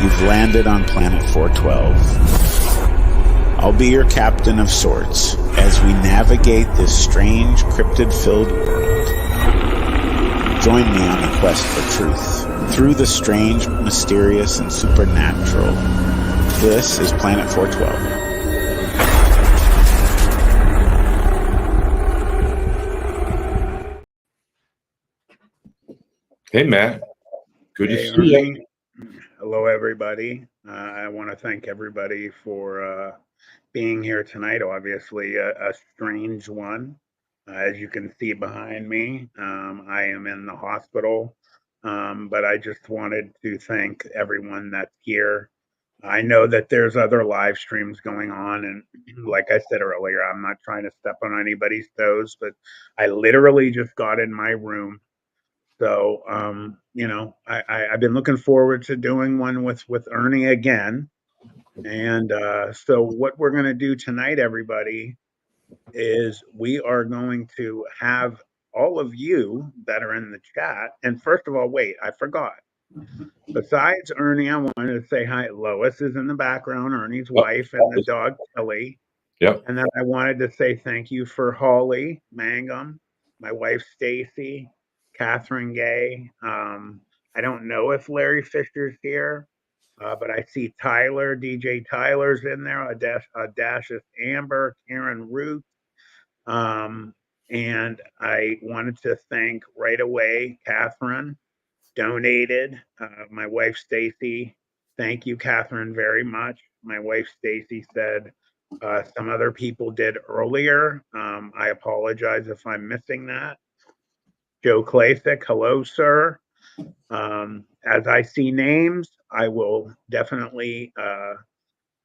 You've landed on planet 412. I'll be your captain of sorts as we navigate this strange, cryptid-filled world. Join me on the quest for truth, through the strange, mysterious, and supernatural. This is Planet 412. Hey, Matt. Good to see you. Hello, everybody. I want to thank everybody for being here tonight. Obviously, a strange one. As you can see behind me, I am in the hospital, but I just wanted to thank everyone that's here. I know that there's other live streams going on, and like I said earlier, I'm not trying to step on anybody's toes, but I literally just got in my room. So, I've been looking forward to doing one with Ernie again. And so what we're going to do tonight, everybody, is we are going to have all of you that are in the chat. And first of all, wait, I forgot. Besides Ernie, I wanted to say hi. Lois is in the background, Ernie's wife, and the dog, Kelly. Yep. And then I wanted to say thank you for Holly Mangum, my wife, Stacy, Catherine Gay. I don't know if Larry Fisher's here, but I see Tyler, DJ Tyler's in there, Audacious Amber, Karen Root. And I wanted to thank right away, Catherine donated. My wife, Stacy, thank you, Catherine, very much. My wife, Stacy, said some other people did earlier. I apologize if I'm missing that. Joe Claysick, hello, sir. As I see names, I will definitely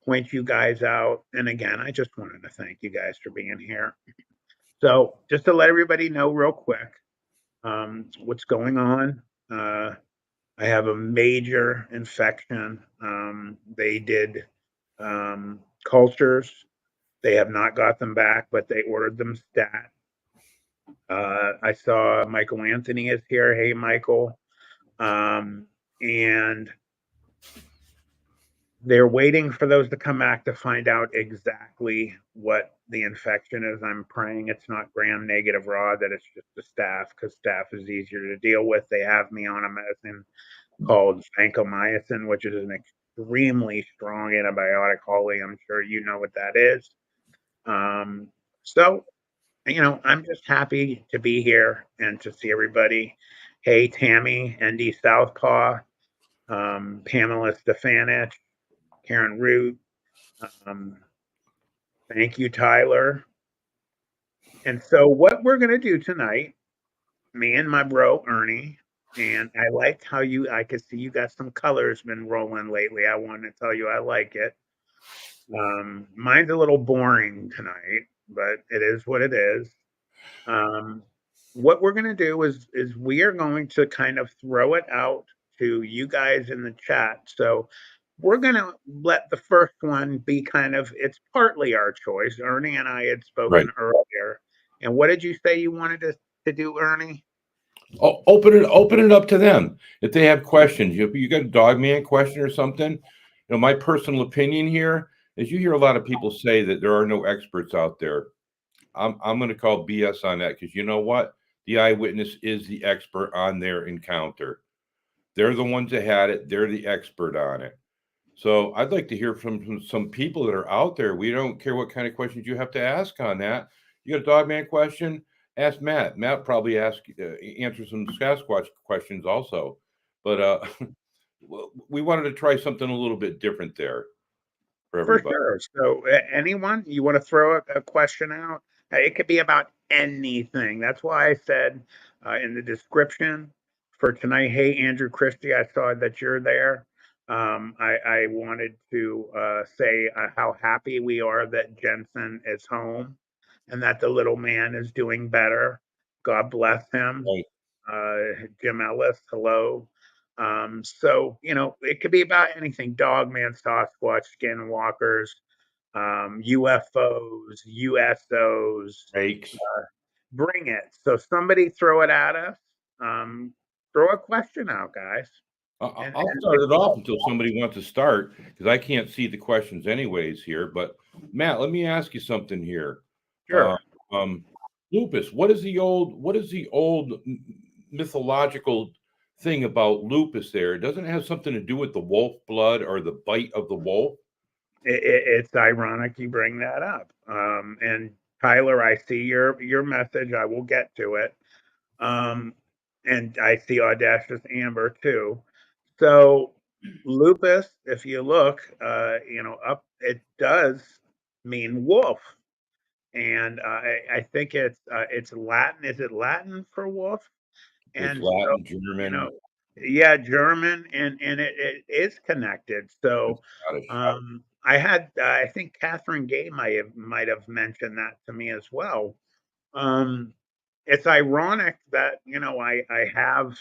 point you guys out. And again, I just wanted to thank you guys for being here. So just to let everybody know real quick what's going on. I have a major infection. They did cultures. They have not got them back, but they ordered them stat. I saw Michael Anthony is here. Hey, Michael. And they're waiting for those to come back to find out exactly what the infection is. I'm praying it's not gram-negative raw, that it's just the staph, because staph is easier to deal with. They have me on a medicine called vancomycin, which is an extremely strong antibiotic. Holly, I'm sure you know what that is. So, I'm just happy to be here and to see everybody. Hey, Tammy, ND Southpaw, Pamela Stefanich, Karen Root. Thank you, Tyler. And so what we're going to do tonight, me and my bro, Ernie, and I liked how I could see you got some colors been rolling lately. I wanted to tell you I like it. Mine's a little boring tonight, but it is what it is. What we're going to do is we are going to kind of throw it out to you guys in the chat. So we're going to let the first one be it's partly our choice. Ernie and I had spoken earlier. And what did you say you wanted to do, Ernie? Oh, open it up to them. If they have questions, you got a dogman question or something. My personal opinion here is you hear a lot of people say that there are no experts out there. I'm going to call BS on that, because you know what? The eyewitness is the expert on their encounter. They're the ones that had it. They're the expert on it. So I'd like to hear from some people that are out there. We don't care what kind of questions you have to ask on that. You got a dogman question? Ask Matt. Matt probably answer some Sasquatch questions also. But we wanted to try something a little bit different there for everybody. For sure. So anyone, you want to throw a question out? It could be about anything. That's why I said in the description for tonight, hey, Andrew Christie, I saw that you're there. I wanted to say how happy we are that Jensen is home and that the little man is doing better. God bless him. Jim Ellis, hello. So, it could be about anything: dogman, Sasquatch, skinwalkers, UFOs, USOs. Bring it. So somebody throw it at us. Throw a question out, guys. I'll start it off until somebody wants to start, because I can't see the questions anyways here. But Matt, let me ask you something here. Sure. Lupus. What is the old mythological thing about lupus? There, it doesn't have something to do with the wolf blood or the bite of the wolf. It's ironic you bring that up. And Tyler, I see your message. I will get to it. And I see Audacious Amber too. So lupus, if you look, up, it does mean wolf, and I think it's Latin. Is it Latin for wolf? It's And so, Latin, you know, German, yeah, German, and it is connected. and So, Scottish. I think Catherine Gay might have mentioned that to me as well. Um, it's ironic that I have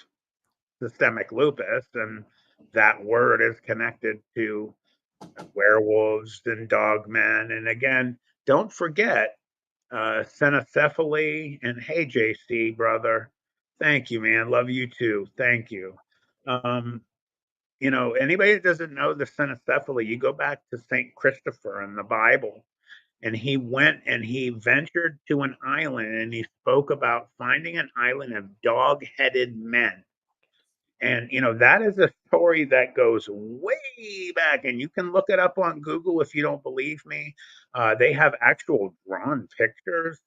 systemic lupus, and that word is connected to werewolves and dogmen. And again, don't forget cynocephaly. And hey, JC, brother, thank you, man. Love you too. Thank you. Um, anybody that doesn't know the cynocephaly, you go back to Saint Christopher in the Bible, and he went and he ventured to an island, and he spoke about finding an island of dog-headed men. And that is a story that goes way back, and you can look it up on Google if you don't believe me. They have actual drawn pictures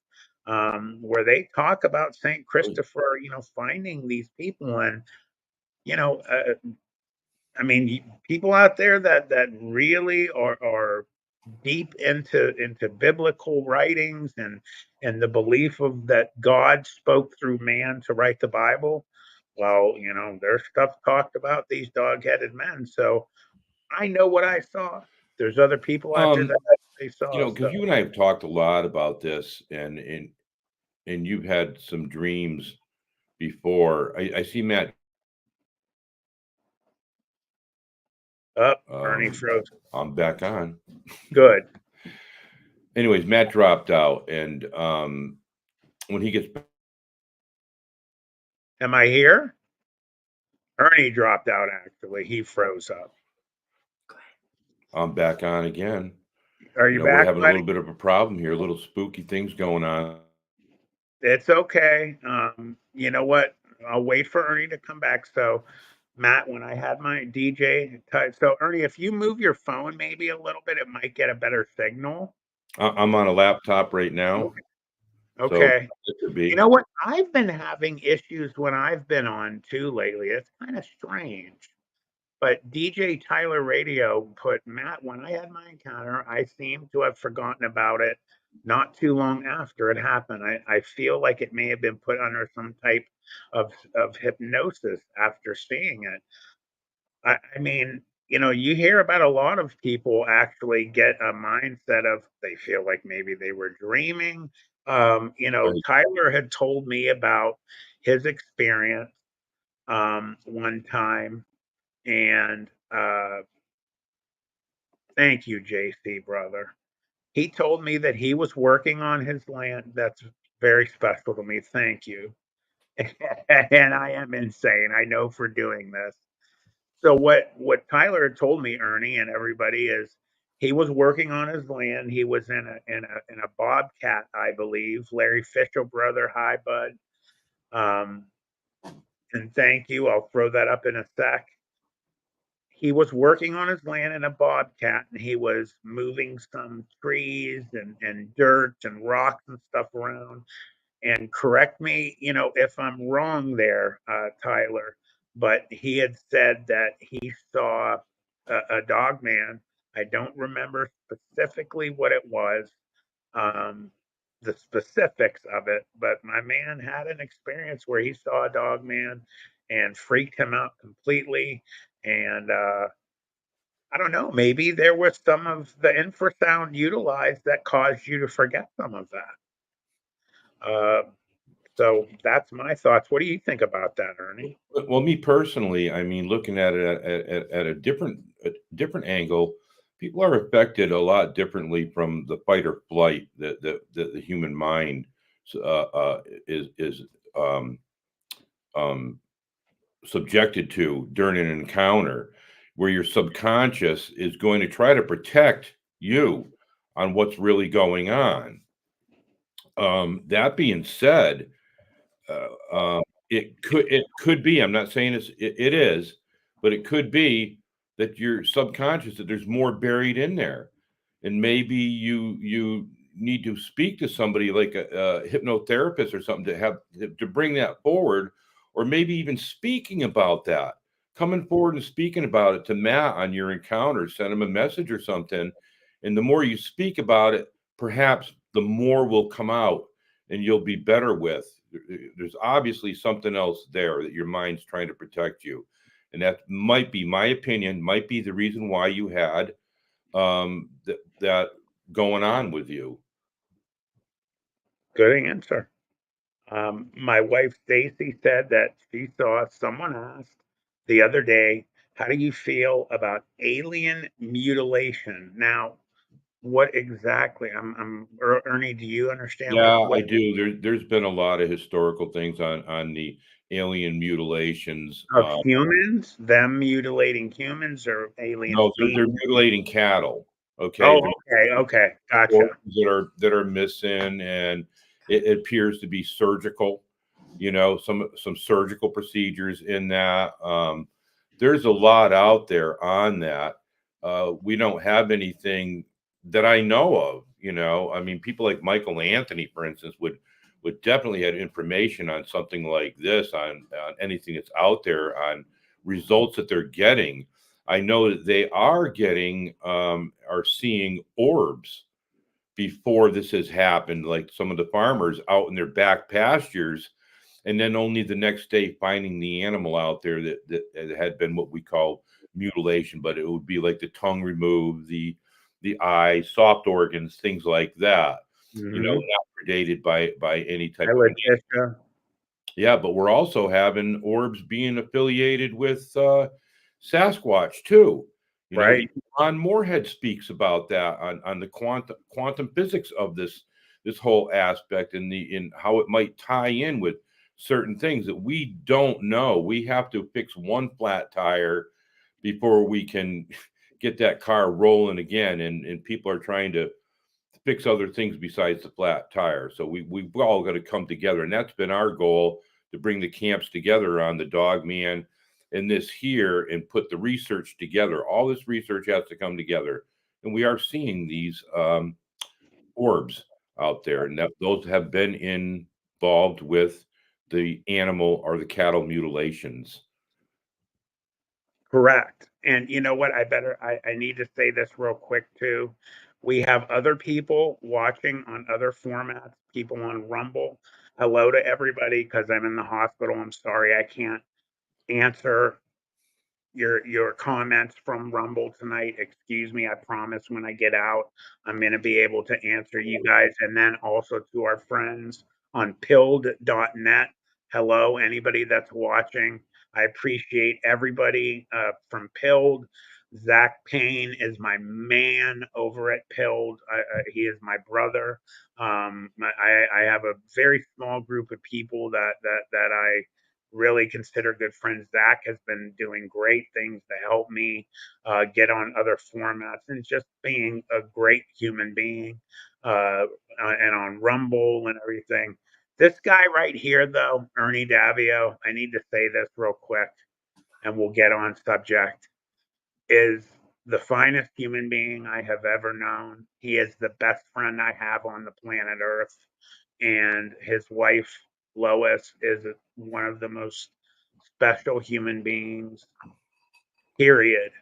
where they talk about Saint Christopher, finding these people. And you know, uh, I mean, people out there that really are deep into biblical writings, and the belief of that God spoke through man to write the Bible. Well, there's stuff talked about these dog-headed men. So I know what I saw. There's other people out there that they saw. Because So you and I have talked a lot about this, and you've had some dreams before. I see Matt. up, Ernie froze. I'm back on. Good. Anyways, Matt dropped out, and when he gets back, Am I here? Ernie dropped out. Actually, he froze up. I'm back on again. Are you We're back, having a buddy? little bit of a problem here, little spooky things going on. It's okay. You know what? I'll wait for Ernie to come back. So, Matt, when I had my DJ type, so Ernie, if you move your phone maybe a little bit, it might get a better signal. I'm on a laptop right now, so Okay. it could be. You know what? I've been having issues when I've been on too lately. It's kind of strange. But DJ Tyler Radio put, Matt, when I had my encounter, I seem to have forgotten about it not too long after it happened. I feel like it may have been put under some type of hypnosis after seeing it. I mean, you hear about a lot of people actually get a mindset of they feel like maybe they were dreaming. Right. Tyler had told me about his experience one time, and thank you, JC, brother. He told me that he was working on his land. That's very special to me. Thank you. And I am insane. I know for doing this. So what Tyler had told me, Ernie, and everybody, is he was working on his land. He was in a bobcat, I believe. Larry Fisher, brother. Hi, bud. Um, and thank you. I'll throw that up in a sec. He was working on his land in a bobcat, and he was moving some trees and dirt and rocks and stuff around. And correct me, if I'm wrong there, Tyler, but he had said that he saw a dog man. I don't remember specifically what it was, um, the specifics of it, but my man had an experience where he saw a dog man and freaked him out completely. And I don't know, maybe there was some of the infrasound utilized that caused you to forget some of that. So that's my thoughts. What do you think about that, Ernie? Well, me personally, I mean, looking at it at a different angle, people are affected a lot differently from the fight or flight that the human mind is um, subjected to during an encounter, where your subconscious is going to try to protect you on what's really going on. That being said, it could be. I'm not saying it is, but it could be that your subconscious, that there's more buried in there, and maybe you need to speak to somebody like a hypnotherapist or something to bring that forward, or maybe even speaking about that, coming forward and speaking about it to Matt on your encounter, send him a message or something, and the more you speak about it, perhaps the more will come out and you'll be better with. There's obviously something else there that your mind's trying to protect you, and that might be, my opinion, might be the reason why you had that going on with you. Good answer. My wife Stacy said that she saw someone asked the other day, "How do you feel about alien mutilation?" Now, what exactly? Ernie. Do you understand Yeah, what I do. There's been a lot of historical things on the alien mutilations. of humans? Them mutiliting humans or aliens No, they're being? mutilating cattle. Okay, Oh, okay, okay, gotcha. organs that are missing, and it appears to be surgical. Some surgical procedures in that. There's a lot out there on that. We don't have anything that I know of. I mean, people like Michael Anthony, for instance, would definitely have information on something like this, on anything that's out there, on results that they're getting. I know that they are seeing orbs before this has happened, like some of the farmers out in their back pastures, and then only the next day finding the animal out there that had been what we call mutilation, but it would be like the tongue removed, the eye, soft organs, things like that. Hmm. Not predated by any type Hi, of. Letitia. Yeah, but we're also having orbs being affiliated with Sasquatch too. Right. Even Ron Moorhead speaks about that on the quantum physics of this whole aspect, and in how it might tie in with certain things that we don't know. We have to fix one flat tire before we can get that car rolling again, and people are trying to fix other things besides the flat tire. So we've all got to come together, and that's been our goal, to bring the camps together on the dog man and this here, and put the research together. All this research has to come together, and we are seeing these orbs out there, and those have been involved with the animal or the cattle mutilations. Correct. And you know what? I need to say this real quick too. We have other people watching on other formats, people on Rumble. Hello to everybody because I'm in the hospital. I'm sorry I can't answer your comments from Rumble tonight. Excuse me. I promise when I get out, I'm going to be able to answer you guys. And then also to our friends on pilled.net. Hello, anybody that's watching. I appreciate everybody from Pilled. Zach Payne is my man over at Pilled. He is my brother. I have a very small group of people that I really consider good friends. Zach has been doing great things to help me get on other formats and just being a great human being and on Rumble and everything. This guy right here, though, Ernie Davieau, I need to say this real quick and we'll get on subject, is the finest human being I have ever known. He is the best friend I have on the planet Earth. And his wife, Lois, is one of the most special human beings, period.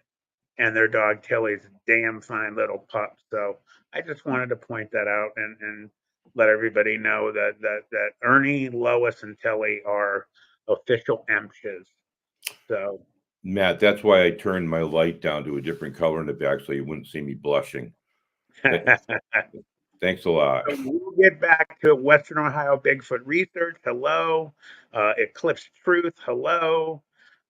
And their dog Tilly's a damn fine little pup. So I just wanted to point that out and let everybody know that Ernie, Lois, and Tilly are official emshes. So Matt, that's why I turned my light down to a different color in the back so you wouldn't see me blushing. Thanks a lot. So we'll get back to Western Ohio Bigfoot research. Hello. Eclipse Truth. Hello.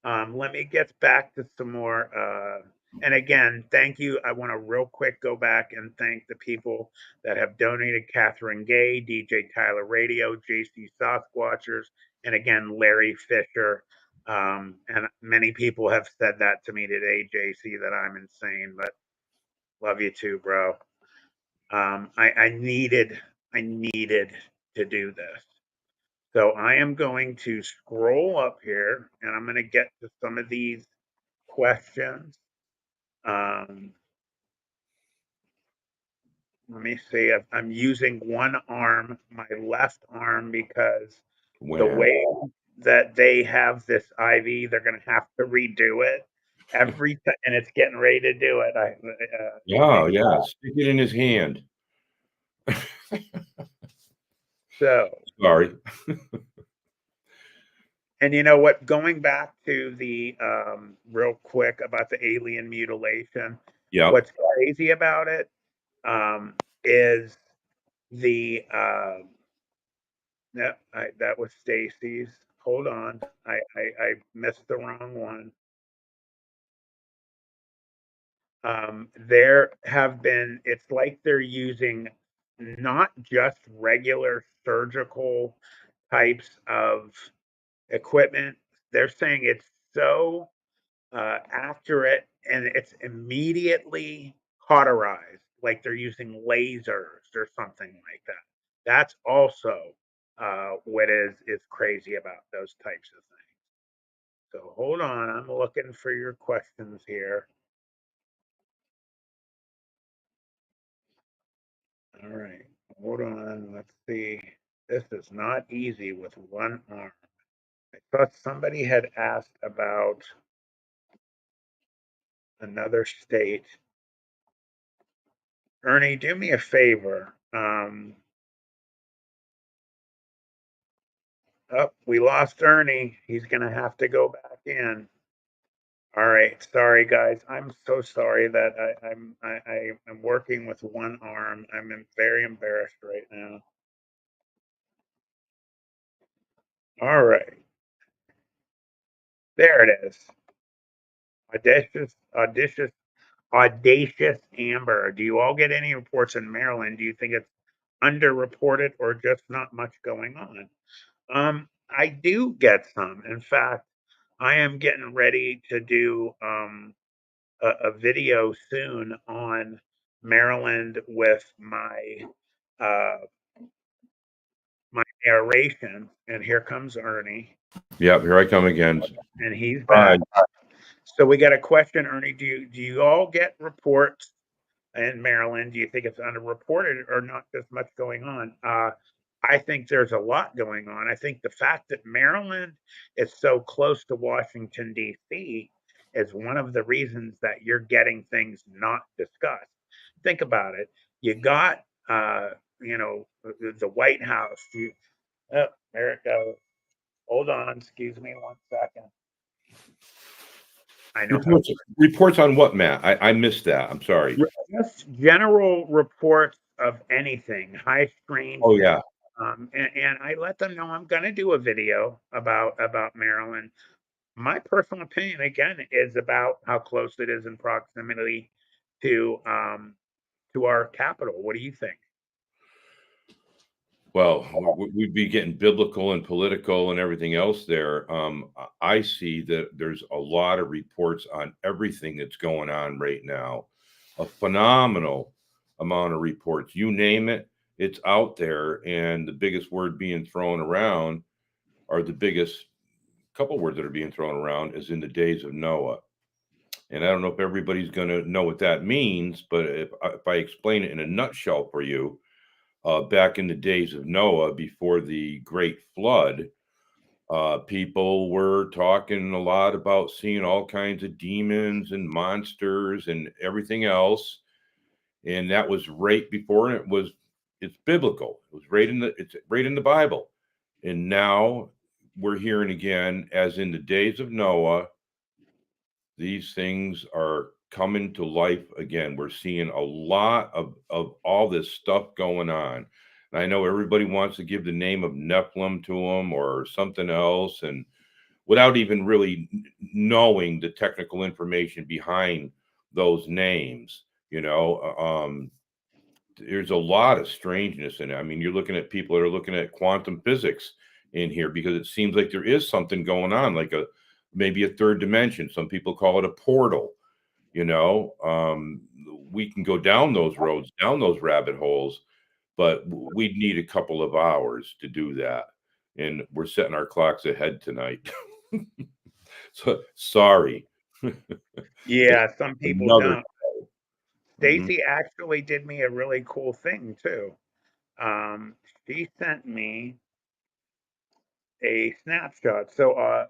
Let me get back to some more. And again, thank you. I want to real quick go back and thank the people that have donated: Catherine Gay, DJ Tyler Radio, JC Sasquatchers, and again, Larry Fisher. And many people have said that to me today, JC, that I'm insane, but love you too, bro. I needed to do this. So I am going to scroll up here and I'm going to get to some of these questions. Let me see. I'm using one arm, my left arm, because the way that they have this IV, they're going to have to redo it every time, and it's getting ready to do it. Yeah, stick it in his hand. So sorry. And you know what? Going back to the real quick about the alien mutilation, yeah, what's crazy about it is the no, that was Stacy's. Hold on, I missed the wrong one. There have been. It's like they're using not just regular surgical types of equipment. They're saying it's so accurate and it's immediately cauterized, like they're using lasers or something like that. That's also what is crazy about those types of things. So hold on, I'm looking for your questions here. All right, hold on, let's see. This is not easy with one arm. I thought somebody had asked about another state. Ernie, do me a favor. Oh, we lost Ernie. He's going to have to go back in. All right, sorry guys. I'm so sorry that I'm working with one arm. I'm very embarrassed right now. All right, there it is. Audacious Amber. Do you all get any reports in Maryland? Do you think it's underreported or just not much going on? I do get some. In fact, I am getting ready to do a video soon on Maryland with my my narration. And here comes Ernie. Yep, here I come again. And he's back. So we got a question, Ernie. Do you all get reports in Maryland? Do you think it's underreported or not just much going on? I think there's a lot going on. I think the fact that Maryland is so close to Washington, D.C. is one of the reasons that you're getting things not discussed. Think about it. You got, the White House. Oh, there it goes. Hold on. Excuse me 1 second. I know. Reports on what, Matt? I missed that. I'm sorry. Just general reports of anything, high strange. Oh yeah. And I let them know I'm going to do a video about Maryland. My personal opinion, again, is about how close it is in proximity to our capital. What do you think? Well, we'd be getting biblical and political and everything else there. I see that there's a lot of reports on everything that's going on right now. A phenomenal amount of reports. You name it, it's out there. And the biggest word being thrown around, or the biggest couple words that are being thrown around, is in the days of Noah. And I don't know if everybody's going to know what that means, but if I explain it in a nutshell for you, back in the days of Noah, before the great flood, people were talking a lot about seeing all kinds of demons and monsters and everything else. And that was right before, and it's biblical. It was it's right in the Bible. And now we're hearing again, as in the days of Noah, these things are coming to life again. We're seeing a lot of all this stuff going on. And I know everybody wants to give the name of Nephilim to them or something else, and without even really knowing the technical information behind those names, there's a lot of strangeness in it. I mean, you're looking at people that are looking at quantum physics in here, because it seems like there is something going on, like maybe a third dimension. Some people call it a portal. You know, we can go down those roads, down those rabbit holes, but we'd need a couple of hours to do that. And we're setting our clocks ahead tonight. So sorry. Yeah, some people Another. don't. Mhm. Stacy actually did me a really cool thing too. She sent me a snapshot. So I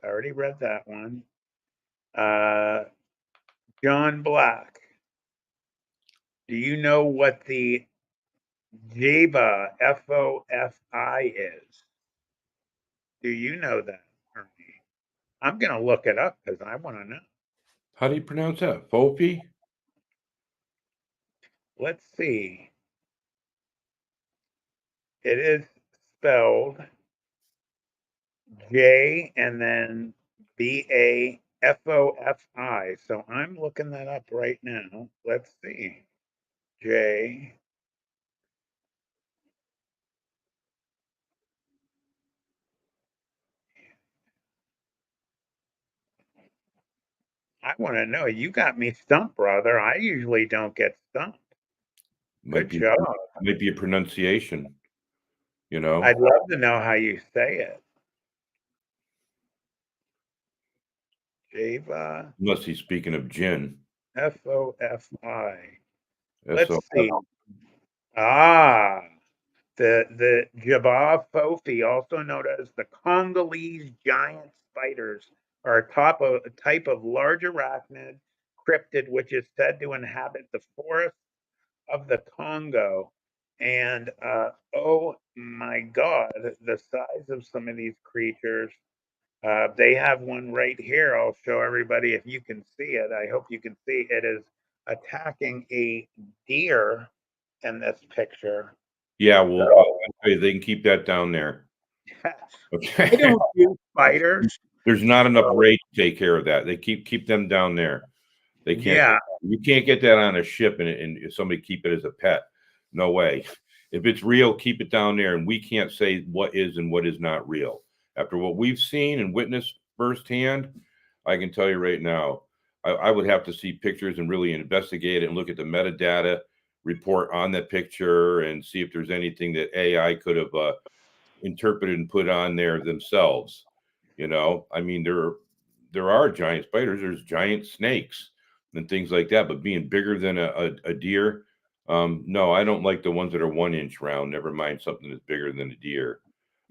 already read that one. Uh, John Black. Do you know what the Java FOFI is? Do you know that, Ernie? I'm gonna look it up because I want to know. How do you pronounce that? Fofi? Let's see. It is spelled J and then BAFOFI. So I'm looking that up right now. Let's see. J. I want to know. You got me stumped, brother. I usually don't get stumped. Might Good be job. might be a pronunciation, you know, I'd love to know how you say it. Java unless he's speaking of gin. FOFI. Let's So see. Ah, the Jabba Fofi, also known as the Congolese giant spiders, are a type of large arachnid cryptid which is said to inhabit the forests of the Congo. And oh my God, the size of some of these creatures. They have one right here. I'll show everybody if you can see it. I hope you can see it is attacking a deer in this picture. yeah, well, I'll tell you, they can keep that down there. I Okay. don't do spiders. There's not enough rate to take care of that. They keep them down there. They can't. Yeah, You can't get that on a ship and somebody keep it as a pet. No way. If it's real, keep it down there, and we can't say what is and what is not real. After what we've seen and witnessed firsthand, I can tell you right now, I would have to see pictures and really investigate it and look at the metadata report on that picture and see if there's anything that AI could have interpreted and put on there themselves. You know, I mean, there are giant spiders, there's giant snakes and things like that, but being bigger than a deer, no, I don't like the ones that are 1 inch round. Never mind something that's bigger than a deer.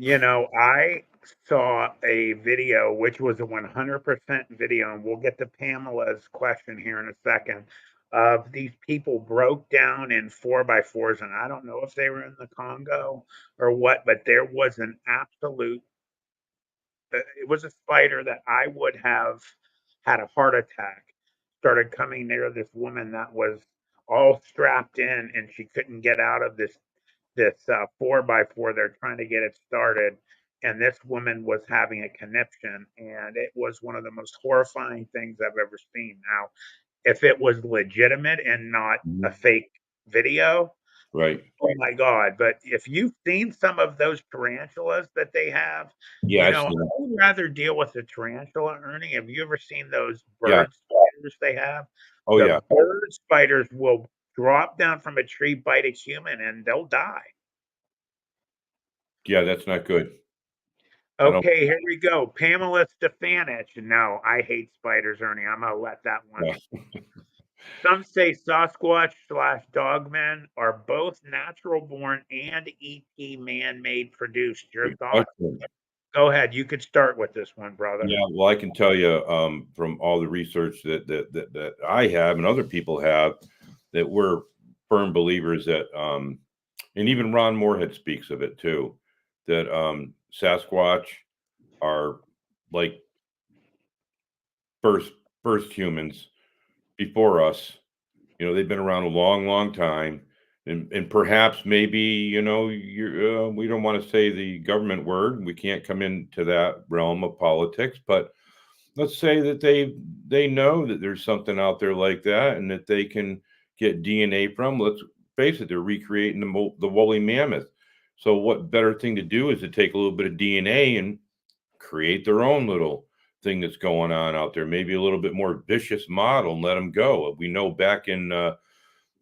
I saw a video which was a 100% video, and we'll get to Pamela's question here in a second. Of these people broke down in 4x4s, and I don't know if they were in the Congo or what, but there was an absolute it was a spider that I would have had a heart attack. Started coming near this woman that was all strapped in, and she couldn't get out of this 4x4. They're trying to get it started, and this woman was having a conniption, and it was one of the most horrifying things I've ever seen. Now, if it was legitimate and not a Mhm. fake video, Right. oh my God. But if you've seen some of those tarantulas that they have, Yeah, I've I seen it. would rather deal with a tarantula, Ernie. Have you ever seen those Yeah. bird spiders they have? Oh The yeah. bird spiders will drop down from a tree, bite a human, and they'll die. Yeah, that's not good. I don't. Okay, here we go. Pamela Stefanich. No, I hate spiders, Ernie. I'm gonna let that one. Yeah. Some say Sasquatch slash dogmen are both natural born and ET man made produced. Your Good thoughts? question. Go ahead. You could start with this one, brother. Yeah, well, I can tell you from all the research that I have and other people have that we're firm believers that, and even Ron Moorhead speaks of it too, that Sasquatch are like first humans before us. You know, they've been around a long, long time, and perhaps maybe we don't want to say the government word. We can't come into that realm of politics, but let's say that they know that there's something out there like that, and that they can get DNA from. Let's face it, they're recreating the woolly mammoth. So what better thing to do is to take a little bit of DNA and create their own little thing that's going on out there, maybe a little bit more vicious model, and let them go. We know back in the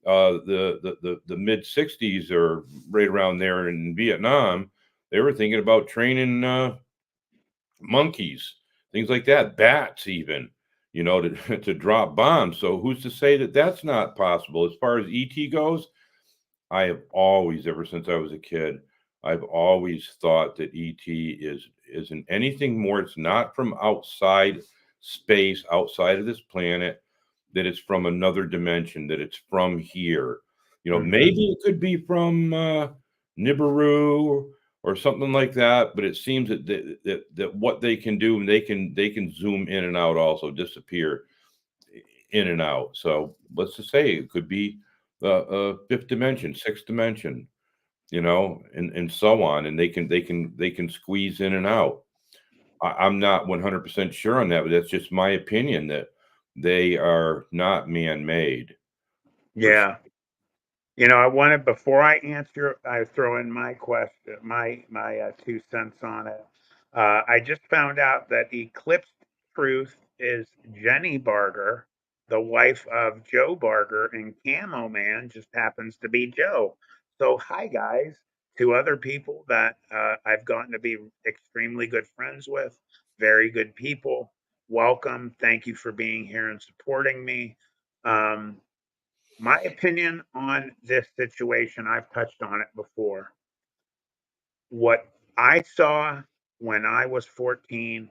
mid 60s or right around there in Vietnam, they were thinking about training monkeys, things like that, bats even, to drop bombs. So who's to say that that's not possible? As far as ET goes, I have always, ever since I was a kid, I've always thought that ET isn't anything more. It's not from outside space, outside of this planet, that it's from another dimension, that it's from here. Maybe it could be from Nibiru or something like that, but it seems that what they can do, they can zoom in and out, also disappear in and out. So let's just say it could be fifth dimension, sixth dimension, and so on, and they can squeeze in and out. I'm not 100% sure on that, but that's just my opinion, that they are not man-made. Yeah. I wanted, before I answer, I throw in my question, my 2 cents on it. I just found out that Eclipse Truth is Jenny Barger, the wife of Joe Barger, and Camo Man just happens to be Joe. So, hi guys, to other people that I've gotten to be extremely good friends with, very good people. Welcome. Thank you for being here and supporting me. My opinion on this situation, I've touched on it before. What I saw when I was 14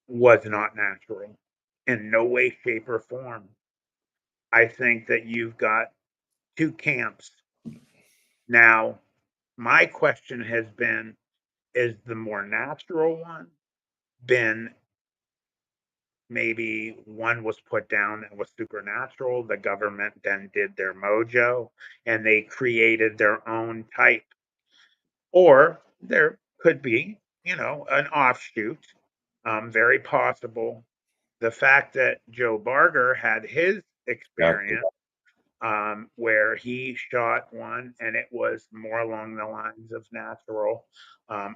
was not natural in no way, shape, or form. I think that you've got two camps. Now, my question has been, is the more natural one been, maybe one was put down that was supernatural, the government then did their mojo, and they created their own type? Or there could be, an offshoot, very possible. The fact that Joe Barger had his Exactly. experience, where he shot one and it was more along the lines of natural.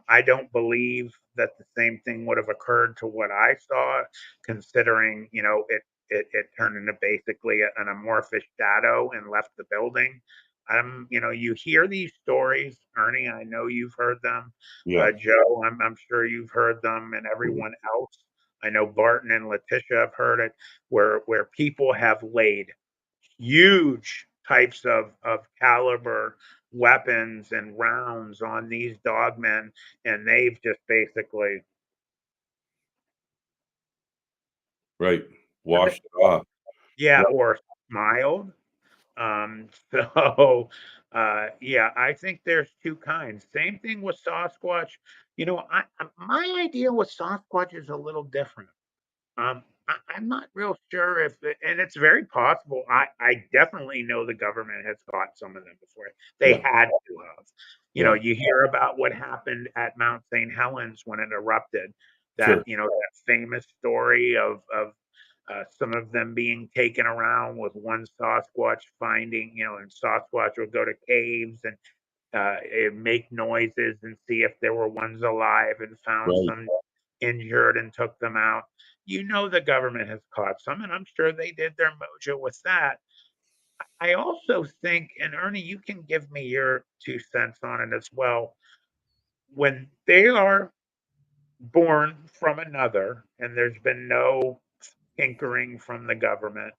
I don't believe that the same thing would have occurred to what I saw, considering, it turned into basically an amorphous shadow and left the building. You hear these stories, Ernie. I know you've heard them. Yeah. Joe, I'm sure you've heard them, and everyone else. I know Barton and Letitia have heard it, where people have laid huge types of caliber weapons and rounds on these dogmen, and they've just basically Right. Washed it off. yeah, Yep. or smiled. So yeah, I think there's two kinds. Same thing with Sasquatch. My idea with Sasquatch is a little different. I'm not real sure if, and it's very possible. I definitely know the government has caught some of them before. They Yeah. had to have. Yeah. You hear about what happened at Mount St. Helens when it erupted. Sure. That famous story of some of them being taken around with one Sasquatch finding, and Sasquatch would go to caves and make noises and see if there were ones alive, and found Right. some injured and took them out. The government has caught some, and I'm sure they did their mojo with that. I also think, and Ernie, you can give me your 2 cents on it as well. When they are born from another and there's been no tinkering from the government,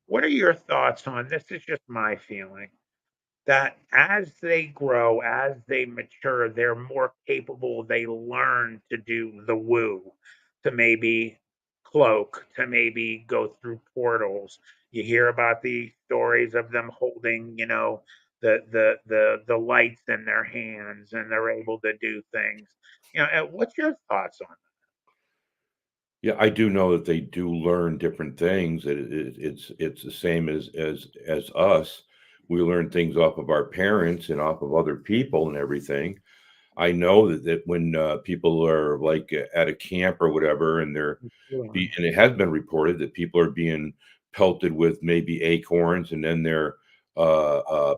what are your thoughts on this? Is just my feeling that as they grow, as they mature, they're more capable. They learn to do the woo, to maybe cloak, to maybe go through portals. You hear about the stories of them holding, the lights in their hands, and they're able to do things. What's your thoughts on Yeah, I do know that they do learn different things. It's the same as us. We learn things off of our parents and off of other people and everything. I know that when people are like at a camp or whatever, and that? and it has been reported that people are being pelted with maybe acorns and then their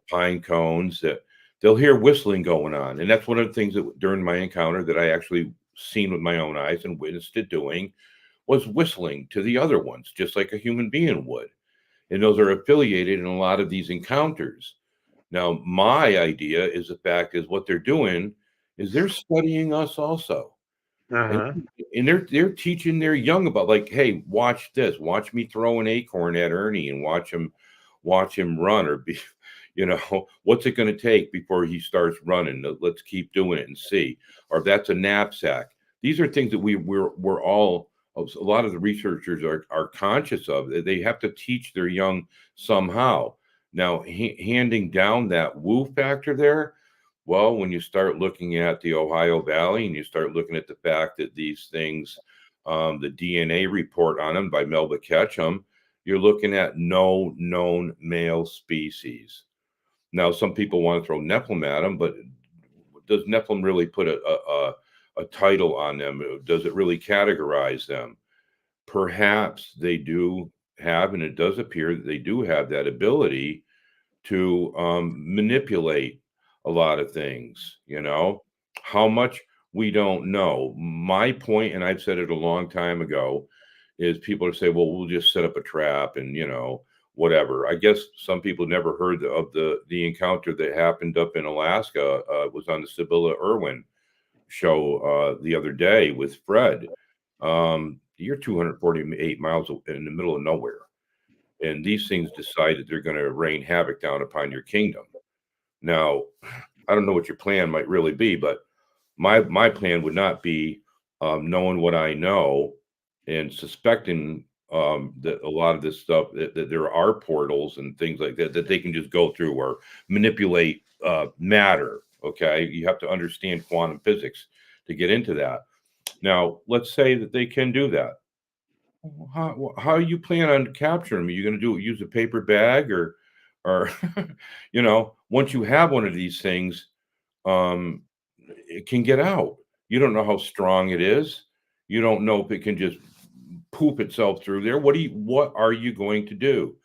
pine cones, that they'll hear whistling going on. And that's one of the things that during my encounter that I actually seen with my own eyes and witnessed it doing was whistling to the other ones, just like a human being would. And those are affiliated in a lot of these encounters. Now, my idea is the fact is what they're doing is they're studying us also. And, Uh-huh. and they're teaching their young about, like, hey, watch this, watch me throw an acorn at Ernie and watch him run, or be, what's it going to take before he starts running? Let's keep doing it and see. Or if that's a knapsack. These are things that we're all, a lot of the researchers are conscious of. They have to teach their young somehow. Now, handing down that woo factor there, well, when you start looking at the Ohio Valley and you start looking at the fact that these things, the DNA report on them by Melba Ketchum, you're looking at no known male species. Now, some people want to throw Nephilim at them, but does Nephilim really put a title on them? Does it really categorize them? Perhaps they do have, and it does appear that they do have that ability to manipulate a lot of things. How much we don't know. My point, and I've said it a long time ago, is people are saying, well, we'll just set up a trap and whatever. I guess some people never heard of the encounter that happened up in Alaska. Was on the Sibylla Irwin show the other day with Fred. You're 248 miles in the middle of nowhere, and these things decide that they're going to rain havoc down upon your kingdom. Now, I don't know what your plan might really be, but my plan would not be knowing what I know and suspecting that a lot of this stuff, that there are portals and things like that they can just go through or manipulate matter. Okay, you have to understand quantum physics to get into that. Now, let's say that they can do that. How you plan on capturing them? Are you going to use a paper bag, or once you have one of these things, it can get out. You don't know how strong it is. You don't know if it can just poop itself through there. What are you going to do?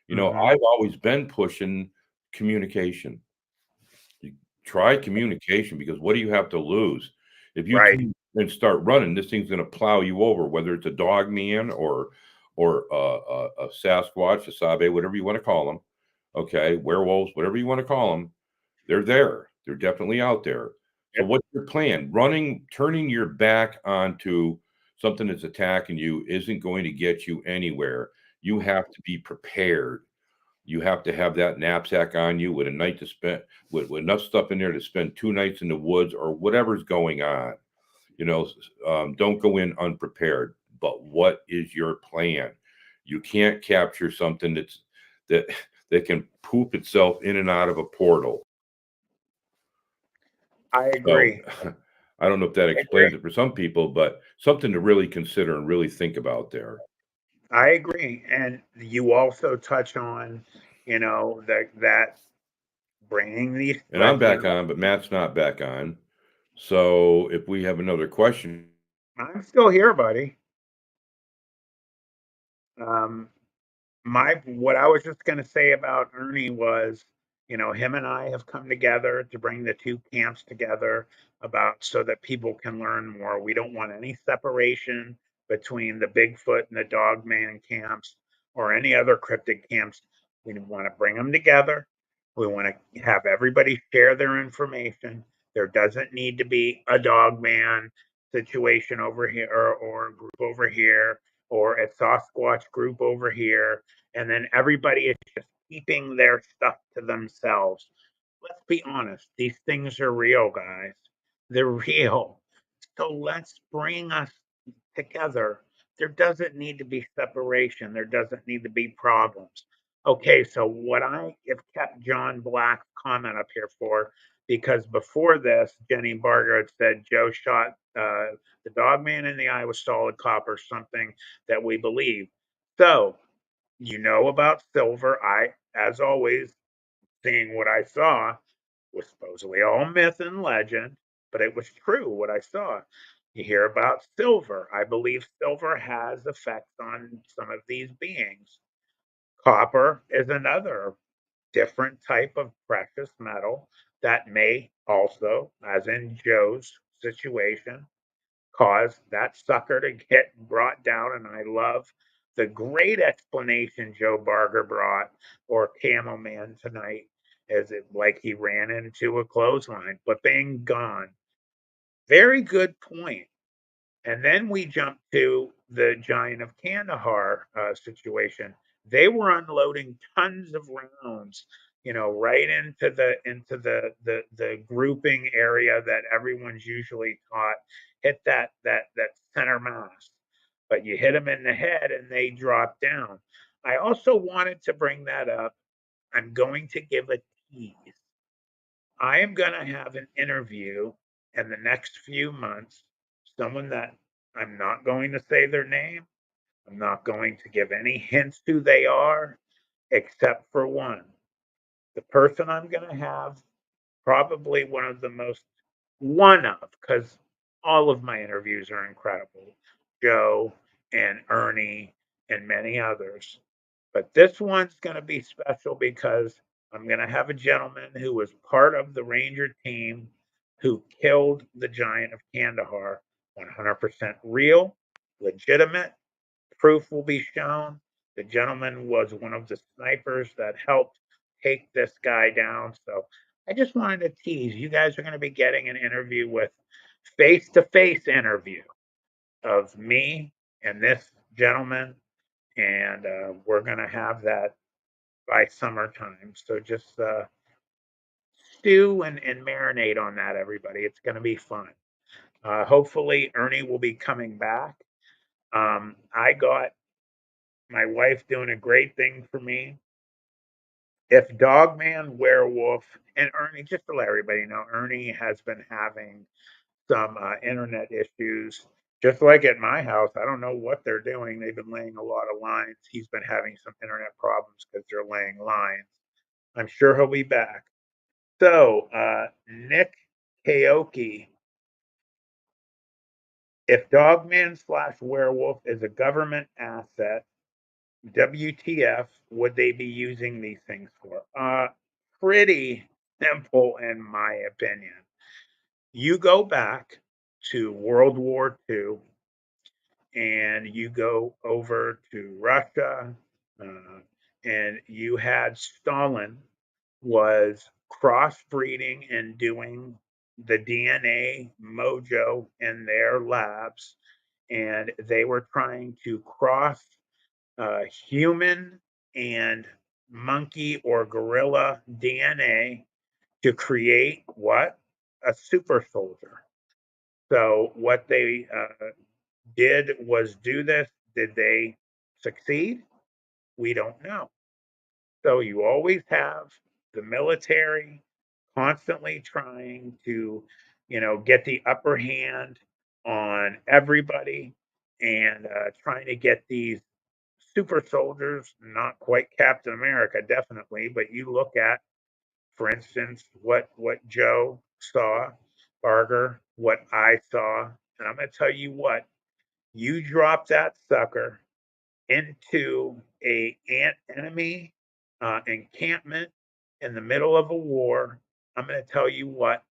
I've always been pushing communication. You try communication, because what do you have to lose? If you Right. turn and start running, this thing's going to plow you over, whether it's a dog man or a Sasquatch, a Sabe, whatever you want to call them. Okay, werewolves, whatever you want to call them. They're there. They're definitely out there. So Yep. what's your plan? Turning your back onto something that's attacking you isn't going to get you anywhere. You have to be prepared. You have to have that knapsack on you with a night to spend, with enough stuff in there to spend 2 nights in the woods or whatever's going on. Don't go in unprepared. But what is your plan? You can't capture something that can poop itself in and out of a portal. I So agree. I don't know if that I agree. explains it for some people, but something to really consider and really think about there. I agree. And you also touch on, that bringing these And I'm threats back in. on, but Matt's not back on. So if we have another question. I'm still here, buddy. Um, what I was just going to say about Ernie was, him and I have come together to bring the two camps together about so that people can learn more. We don't want any separation between the Bigfoot and the Dogman camps or any other cryptid camps. We want to bring them together. We want to have everybody share their information. There doesn't need to be a Dogman situation over here or a group over here or a Sasquatch group over here, and then everybody is just keeping their stuff to themselves. Let's be honest, these things are real, guys. They're real. So let's bring us together. There doesn't need to be separation, there doesn't need to be problems. Okay, so what I have kept John Black's comment up here for, because before this, Jenny Barger had said Joe shot the dog man in the eye with solid copper, something that we believe. So, about silver. As always, seeing what I saw was supposedly all myth and legend, but it was true what I saw. You hear about silver. I believe silver has effects on some of these beings. Copper is another different type of precious metal that may also, as in Joe's situation, cause that sucker to get brought down. And I love the great explanation Joe Barger brought, or Camel Man tonight, as it like he ran into a clothesline, but bang, gone. Very good point. And then we jump to the Giant of Kandahar situation. They were unloading tons of rounds, right into the grouping area that everyone's usually taught. Hit that center mass, but you hit them in the head and they drop down. I also wanted to bring that up. I'm going to give a tease. I am going to have an interview in the next few months, someone that I'm not going to say their name. I'm not going to give any hints who they are, except for one. The person I'm going to have, probably one of, because all of my interviews are incredible, Joe and Ernie and many others. But this one's going to be special because I'm going to have a gentleman who was part of the Ranger team who killed the Giant of Kandahar. 100% real, legitimate. Proof will be shown. The gentleman was one of the snipers that helped take this guy down. So I just wanted to tease. You guys are going to be getting an interview with face-to-face interview of me and this gentleman, and we're going to have that by summertime. So just stew and marinate on that, everybody. It's going to be fun. Hopefully, Ernie will be coming back. I got my wife doing a great thing for me. If Dogman, Werewolf, and Ernie, just to let everybody know, Ernie has been having some internet issues. Just like at my house, I don't know what they're doing. They've been laying a lot of lines. He's been having some internet problems because they're laying lines. I'm sure he'll be back. So, Nick Kaoki, if Dogman slash Werewolf is a government asset, WTF would they be using these things for? Pretty simple, in my opinion. You go back to World War II and you go over to Russia, and you had Stalin was crossbreeding and doing the DNA mojo in their labs, and they were trying to cross human and monkey or gorilla DNA to create what? A super soldier. So, what they did was do this. Did they succeed? We don't know. So, you always have the military constantly trying to, get the upper hand on everybody, and trying to get these super soldiers, not quite Captain America, definitely, but you look at, for instance, what Joe saw, Barger, what I saw, and I'm going to tell you what, you drop that sucker into a enemy encampment in the middle of a war. I'm going to tell you what,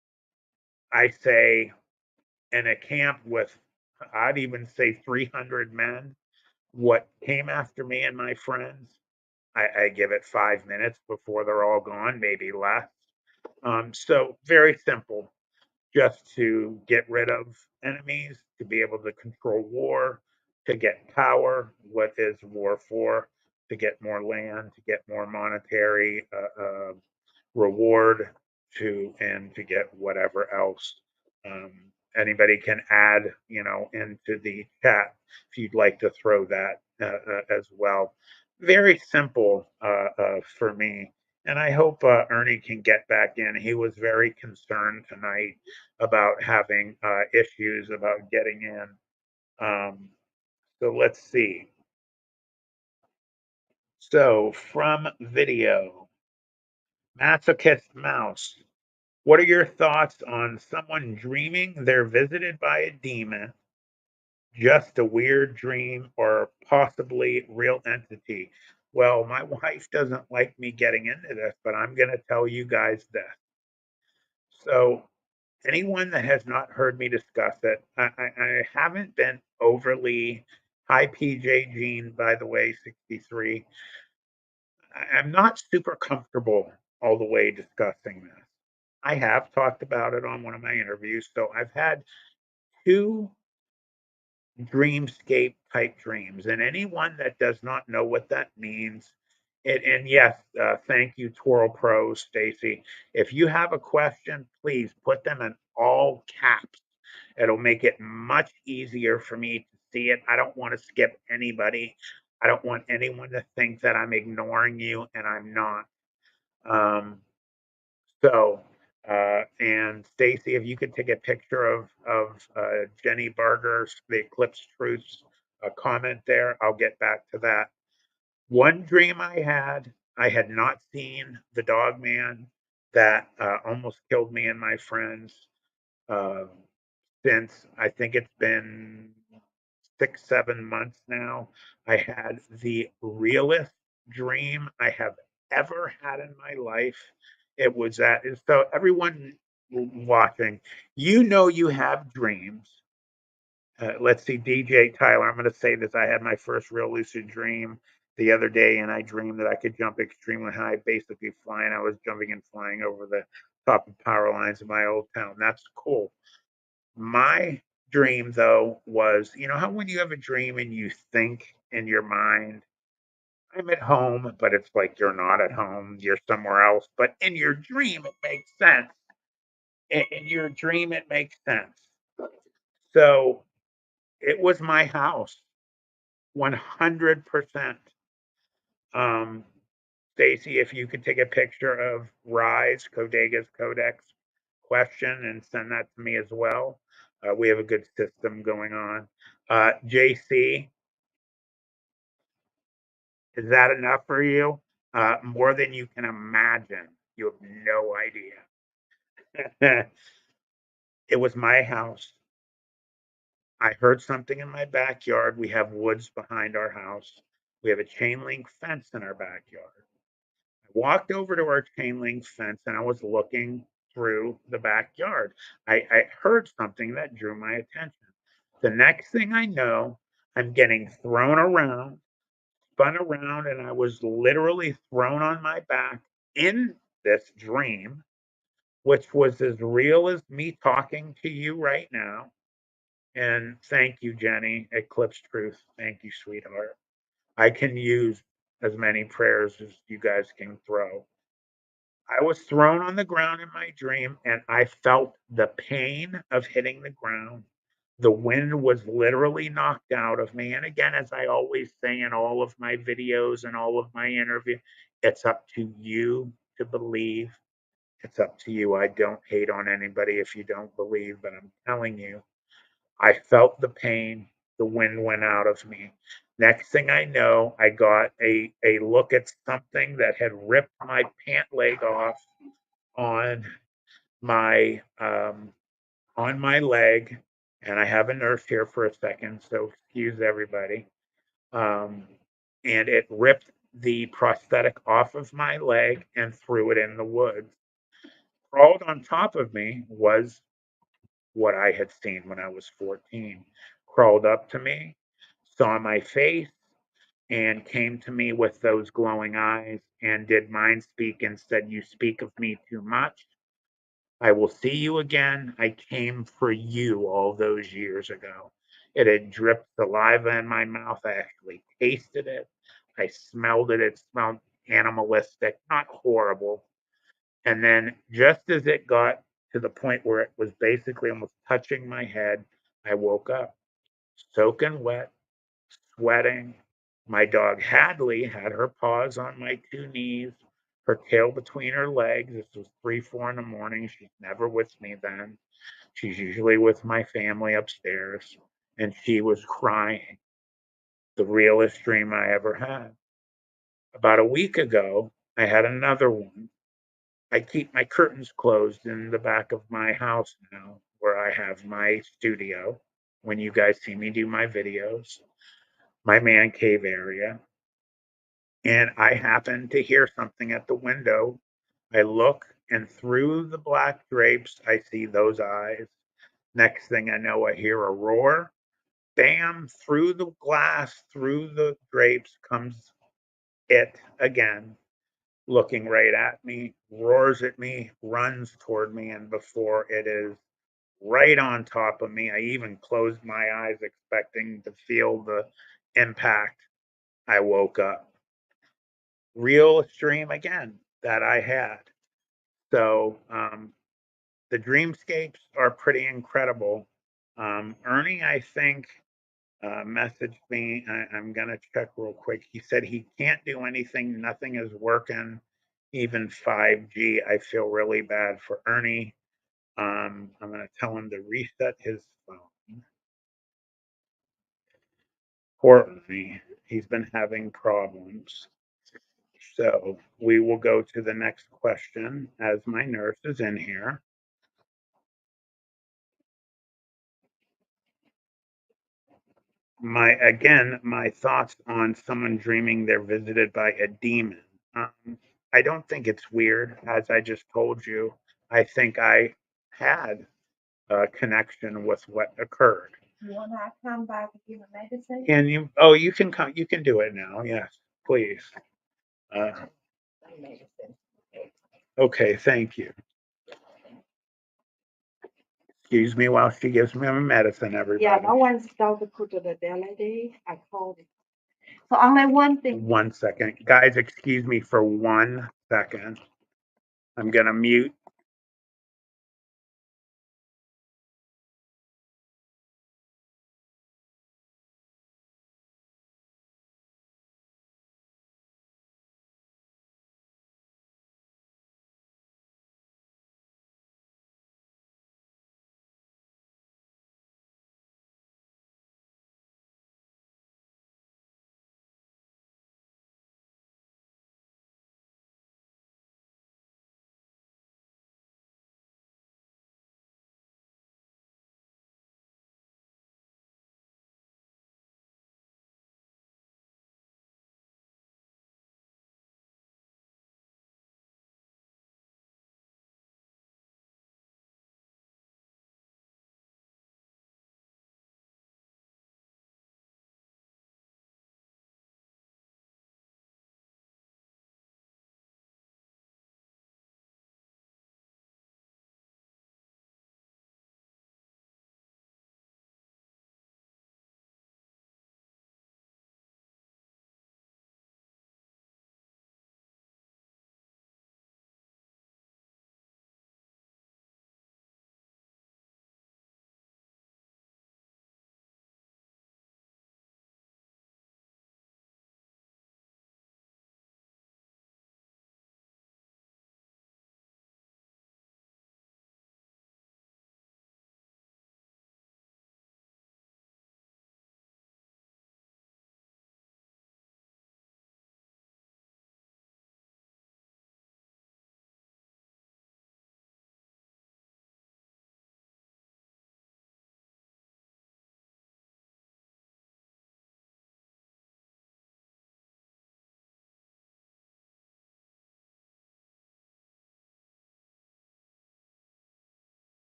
I say, in a camp with, I'd even say 300 men, what came after me and my friends, I give it 5 minutes before they're all gone, maybe less. So very simple, just to get rid of enemies, to be able to control war, to get power. What is war for? To get more land, to get more monetary reward, and to get whatever else. Um, Anybody can add, into the chat if you'd like to throw that as well. Very simple for me. And I hope Ernie can get back in. He was very concerned tonight about having issues about getting in. So let's see. So from video, Masochist Mouse, what are your thoughts on someone dreaming they're visited by a demon, just a weird dream, or possibly real entity? Well, my wife doesn't like me getting into this, but I'm going to tell you guys this. So, anyone that has not heard me discuss it, I haven't been overly, hi PJ Jean, by the way, 63. I'm not super comfortable all the way discussing this. I have talked about it on one of my interviews. So I've had two dreamscape type dreams, and anyone that does not know what that means, and yes, thank you, Twirl Pro, Stacy. If you have a question, please put them in all caps. It'll make it much easier for me to see it. I don't want to skip anybody. I don't want anyone to think that I'm ignoring you, and I'm not. Um, so, and Stacy, if you could take a picture of Jenny Barger's the Eclipse Truths comment there, I'll get back to that. One dream I had not seen the dog man that almost killed me and my friends uh, since I think it's been 6, 7 months now. I had the realest dream I have ever had in my life. It was that, so everyone watching, you know, you have dreams. Let's see, DJ Tyler, I'm going to say this. I had my first real lucid dream the other day, and I dreamed that I could jump extremely high, basically flying. I was jumping and flying over the top of power lines in my old town. That's cool. My dream, though, was, you know how when you have a dream and you think in your mind, I'm at home, but it's like you're not at home, you're somewhere else. But in your dream, it makes sense. In your dream, it makes sense. So it was my house, 100%. Um, Stacy, if you could take a picture of Rise, Codega's Codex question and send that to me as well. We have a good system going on. JC, is that enough for you? More than you can imagine. You have no idea. It was my house. I heard something in my backyard. We have woods behind our house. We have a chain link fence in our backyard. I walked over to our chain link fence and I was looking through the backyard. I heard something that drew my attention. The next thing I know, I'm getting thrown around, spun around, and I was literally thrown on my back in this dream, which was as real as me talking to you right now. And thank you, Jenny, Eclipse Truth. Thank you, sweetheart. I can use as many prayers as you guys can throw. I was thrown on the ground in my dream and I felt the pain of hitting the ground. The wind was literally knocked out of me. And again, as I always say in all of my videos and all of my interviews, it's up to you to believe. It's up to you. I don't hate on anybody if you don't believe, but I'm telling you, I felt the pain. The wind went out of me. Next thing I know, I got a look at something that had ripped my pant leg off on my leg, and I have a nurse here for a second, so excuse everybody. Um, and it ripped the prosthetic off of my leg and threw it in the woods. Crawled on top of me was what I had seen when I was 14. Crawled up to me, saw my face, and came to me with those glowing eyes and did mind speak and said, "You speak of me too much. I will see you again. I came for you all those years ago." It had dripped saliva in my mouth. I actually tasted it. I smelled it. It smelled animalistic, not horrible. And then just as it got to the point where it was basically almost touching my head, I woke up, soaking wet, sweating. My dog Hadley had her paws on my two knees, her tail between her legs. This was 3, 4 in the morning. She's never with me then. She's usually with my family upstairs. And she was crying. The realest dream I ever had. About a week ago, I had another one. I keep my curtains closed in the back of my house now, where I have my studio. When you guys see me do my videos, my man cave area. And I happen to hear something at the window. I look and through the black drapes, I see those eyes. Next thing I know, I hear a roar. Bam! Through the glass, through the drapes comes it again, looking right at me, roars at me, runs toward me, and before it is right on top of me, I even closed my eyes expecting to feel the impact. I woke up. Real dream again that I had. So the dreamscapes are pretty incredible. Ernie, I think, messaged me. I'm going to check real quick. He said he can't do anything. Nothing is working, even 5G. I feel really bad for Ernie. I'm going to tell him to reset his phone. Poor Ernie. He's been having problems. So we will go to the next question as my nurse is in here. My thoughts on someone dreaming they're visited by a demon. I don't think it's weird, as I just told you. I think I had a connection with what occurred. You want to come back and give a medicine? And you, oh, you can come. You can do it now. Yes, please. Medicine. Okay, thank you. Excuse me while she gives me my medicine, everybody. Yeah, no one's told to put to the daily day. I called it. So only one thing. 1 second. Guys, excuse me for 1 second. I'm going to mute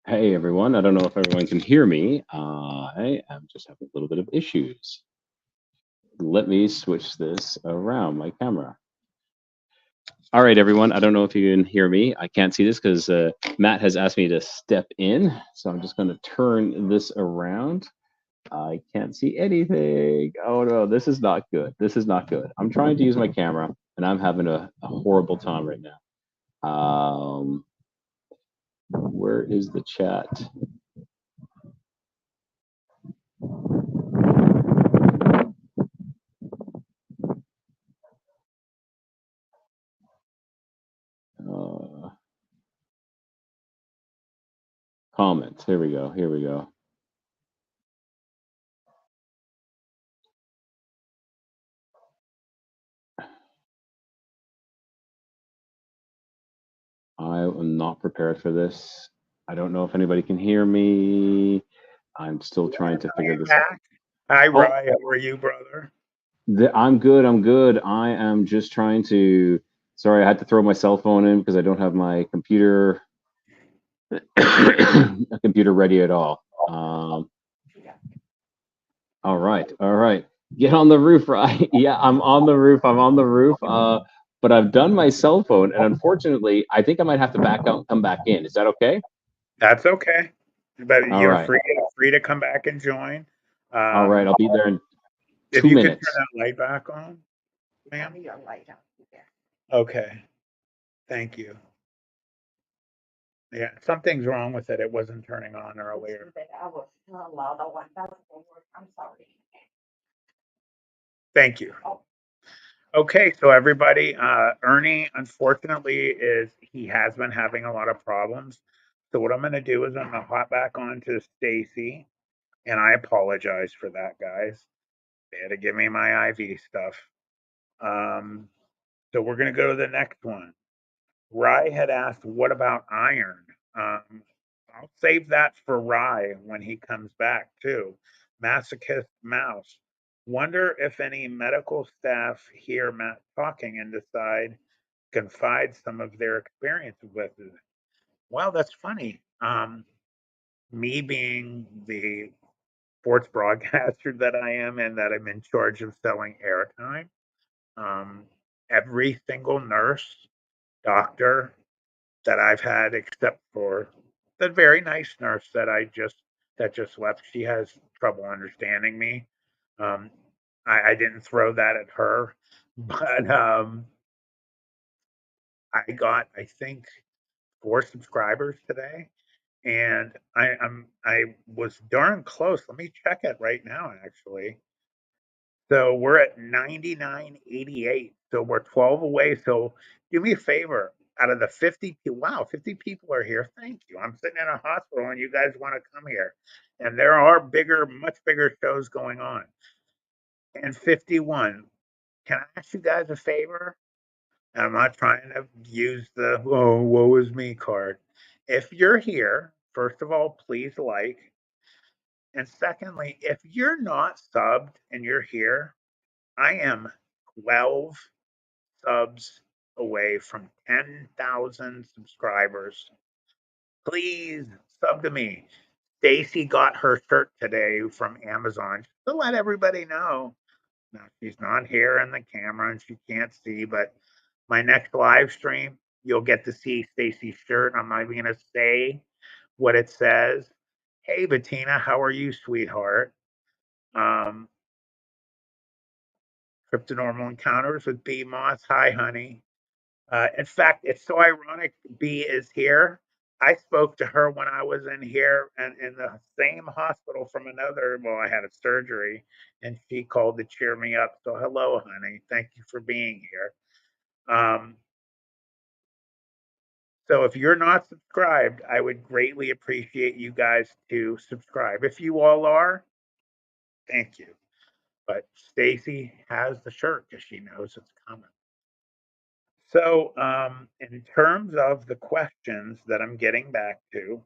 Hey everyone, I don't know if everyone can hear me. I am just having a little bit of issues. Let me switch this around, my camera. All right, everyone, I don't know if you can hear me. I can't see this because Matt has asked me to step in. So I'm just going to turn this around. I can't see anything. Oh no, this is not good. This is not good. I'm trying to use my camera and I'm having a horrible time right now. Where is the chat? Comments. Here we go. Here we go. I am not prepared for this. I don't know if anybody can hear me. I'm still trying to figure this out. Hi, Rye. How are you, brother? I'm good. I'm good. I am just trying to. Sorry, I had to throw my cell phone in because I don't have my computer a computer ready at all. All right. All right. Get on the roof, right? Yeah, I'm on the roof. I'm on the roof. But I've done my cell phone, and unfortunately, I think I might have to back out and come back in. Is that okay? That's okay. But All you're right. free to come back and join. All right. I'll be there in If 2 you minutes. could turn that light back on, ma'am. Your light up there. Okay. Thank you. Yeah, something's wrong with it. It wasn't turning on earlier. I was allowed the one that will work. I'm sorry. Thank you. Okay, so everybody, Ernie, unfortunately, he has been having a lot of problems. So what I'm going to do is I'm going to hop back on to Stacy, and I apologize for that, guys. They had to give me my IV stuff. So we're going to go to the next one. Rye had asked, what about iron? I'll save that for Rye when he comes back, too. Masochist Mouse. Wonder if any medical staff hear Matt talking and confide some of their experiences with it. Well, that's funny. Me being the sports broadcaster that I am and that I'm in charge of selling airtime, every single nurse, doctor that I've had, except for the very nice nurse that just left, she has trouble understanding me. Um, I didn't throw that at her, but I got, I think, 4 subscribers today, and I was darn close. Let me check it right now, actually. So we're at 99.88. So we're 12 away. So do me a favor. Out of the 50 people, wow, 50 people are here. Thank you. I'm sitting in a hospital and you guys want to come here. And there are much bigger shows going on. And 51. Can I ask you guys a favor? And I'm not trying to use the, oh, woe is me card. If you're here, first of all, please like. And secondly, if you're not subbed and you're here, I am 12 subs away from 10,000 subscribers. Please sub to me. Stacy got her shirt today from Amazon to let everybody know. Now, she's not here in the camera and she can't see, but my next live stream, you'll get to see Stacy's shirt. I'm not even going to say what it says. Hey, Bettina, how are you, sweetheart? Cryptonormal Encounters with B Moss. Hi, honey. In fact, it's so ironic B is here. I spoke to her when I was in here and in the same hospital from another. Well, I had a surgery and she called to cheer me up. So, hello, honey. Thank you for being here. So, if you're not subscribed, I would greatly appreciate you guys to subscribe. If you all are, thank you. But Stacy has the shirt because she knows it's coming. So, in terms of the questions that I'm getting back to,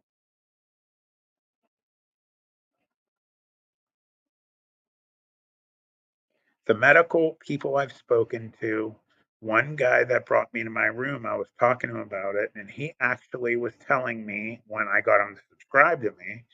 the medical people I've spoken to One guy that brought me to my room, I was talking to him about it, and he actually was telling me when I got him to subscribe to me,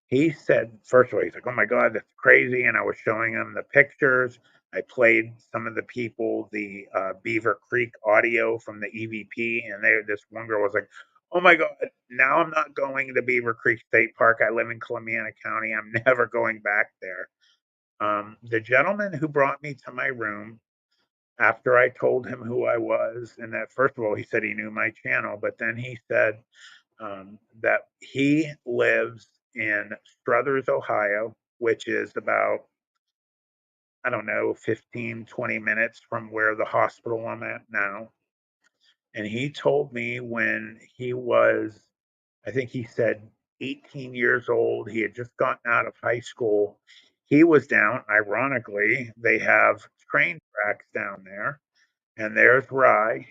he said, first of all, he's like, "Oh my God, that's crazy." And I was showing him the pictures. I played some of the people, the Beaver Creek audio from the EVP, and this one girl was like, "Oh my God, now I'm not going to Beaver Creek State Park. I live in Columbiana County. I'm never going back there." The gentleman who brought me to my room, after I told him who I was, and that first of all, he said he knew my channel, but then he said that he lives in Struthers, Ohio, which is about, I don't know, 15, 20 minutes from where the hospital I'm at now. And he told me when he was, I think he said 18 years old, he had just gotten out of high school. He was down, ironically, they have train tracks down there. And there's Rye.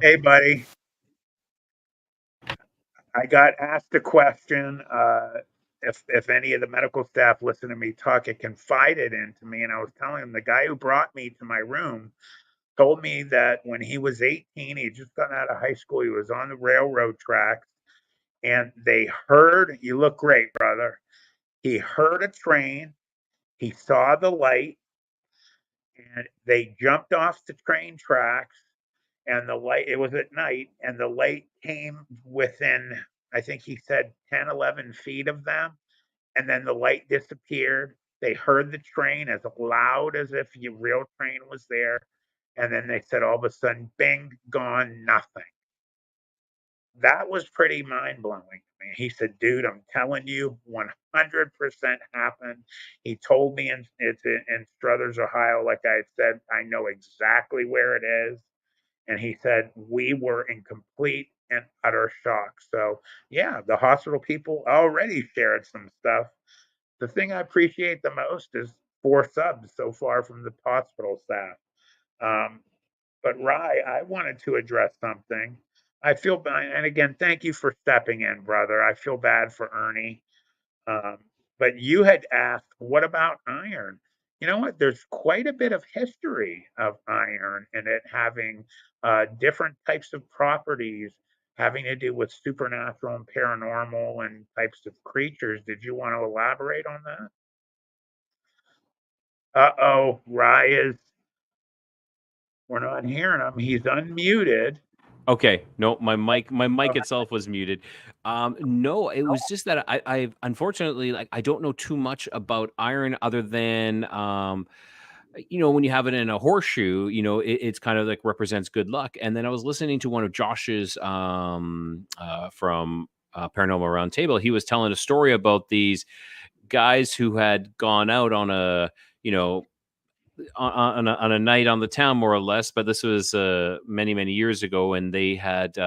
Hey, buddy. I got asked a question. If any of the medical staff listen to me talk, it confided into me, and I was telling him the guy who brought me to my room told me that when he was 18, he had just gotten out of high school. He was on the railroad tracks, and they heard. You look great, brother. He heard a train. He saw the light, and they jumped off the train tracks. And the light, it was at night, and the light came within, I think he said 10, 11 feet of them. And then the light disappeared. They heard the train as loud as if a real train was there. And then they said all of a sudden, bing, gone, nothing. That was pretty mind blowing to me. He said, "Dude, I'm telling you, 100% happened." He told me it's in Struthers, Ohio. Like I said, I know exactly where it is. And he said, "We were in complete and utter shock." So, yeah, the hospital people already shared some stuff. The thing I appreciate the most is 4 subs so far from the hospital staff. Um, but Rye, I wanted to address something. I feel bad, and again, thank you for stepping in, brother. I feel bad for Ernie. Um, but you had asked, what about iron? You know what? There's quite a bit of history of iron and it having different types of properties having to do with supernatural and paranormal and types of creatures. Did you want to elaborate on that? Uh-oh, Rye is, we're not hearing him. He's unmuted. Okay, no, my mic itself was muted. No, it was just that I unfortunately, like, I don't know too much about iron other than when you have it in a horseshoe, it's kind of like represents good luck. And then I was listening to one of Josh's from Paranormal Roundtable. He was telling a story about these guys who had gone out on a on a night on the town, more or less. But this was many years ago, and they had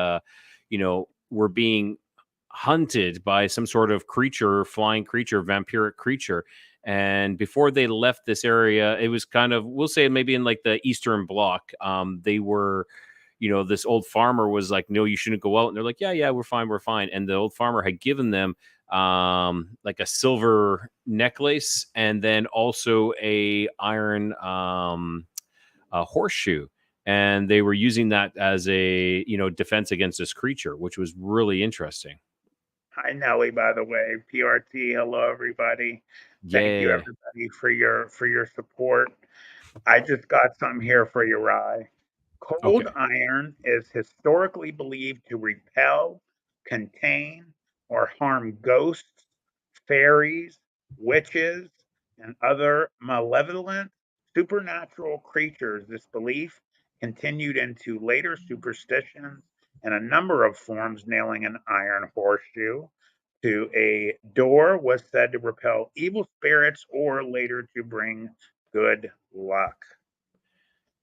were being hunted by some sort of creature, flying creature, vampiric creature. And before they left this area, it was kind of, we'll say maybe in like the Eastern Bloc, they were, this old farmer was like, "No, you shouldn't go out." And they're like, yeah, we're fine. And the old farmer had given them like a silver necklace and then also a iron a horseshoe. And they were using that as a, defense against this creature, which was really interesting. Hi, Nellie, by the way. PRT, hello, everybody. Thank you, Yeah. everybody, for your support. I just got some here for you, Rye. Cold Okay. iron is historically believed to repel, contain, or harm ghosts, fairies, witches, and other malevolent supernatural creatures. This belief continued into later superstitions and a number of forms. Nailing an iron horseshoe to a door was said to repel evil spirits or later to bring good luck.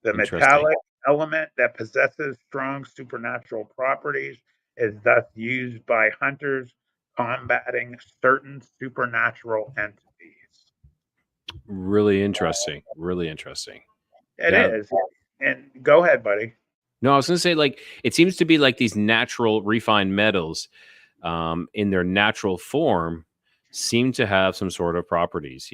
The Interesting. metallic element that possesses strong supernatural properties is thus used by hunters combating certain supernatural entities. Really interesting. Really interesting. It Yeah. is. And go ahead, buddy. No, I was going to say, like, it seems to be like these natural refined metals in their natural form seem to have some sort of properties,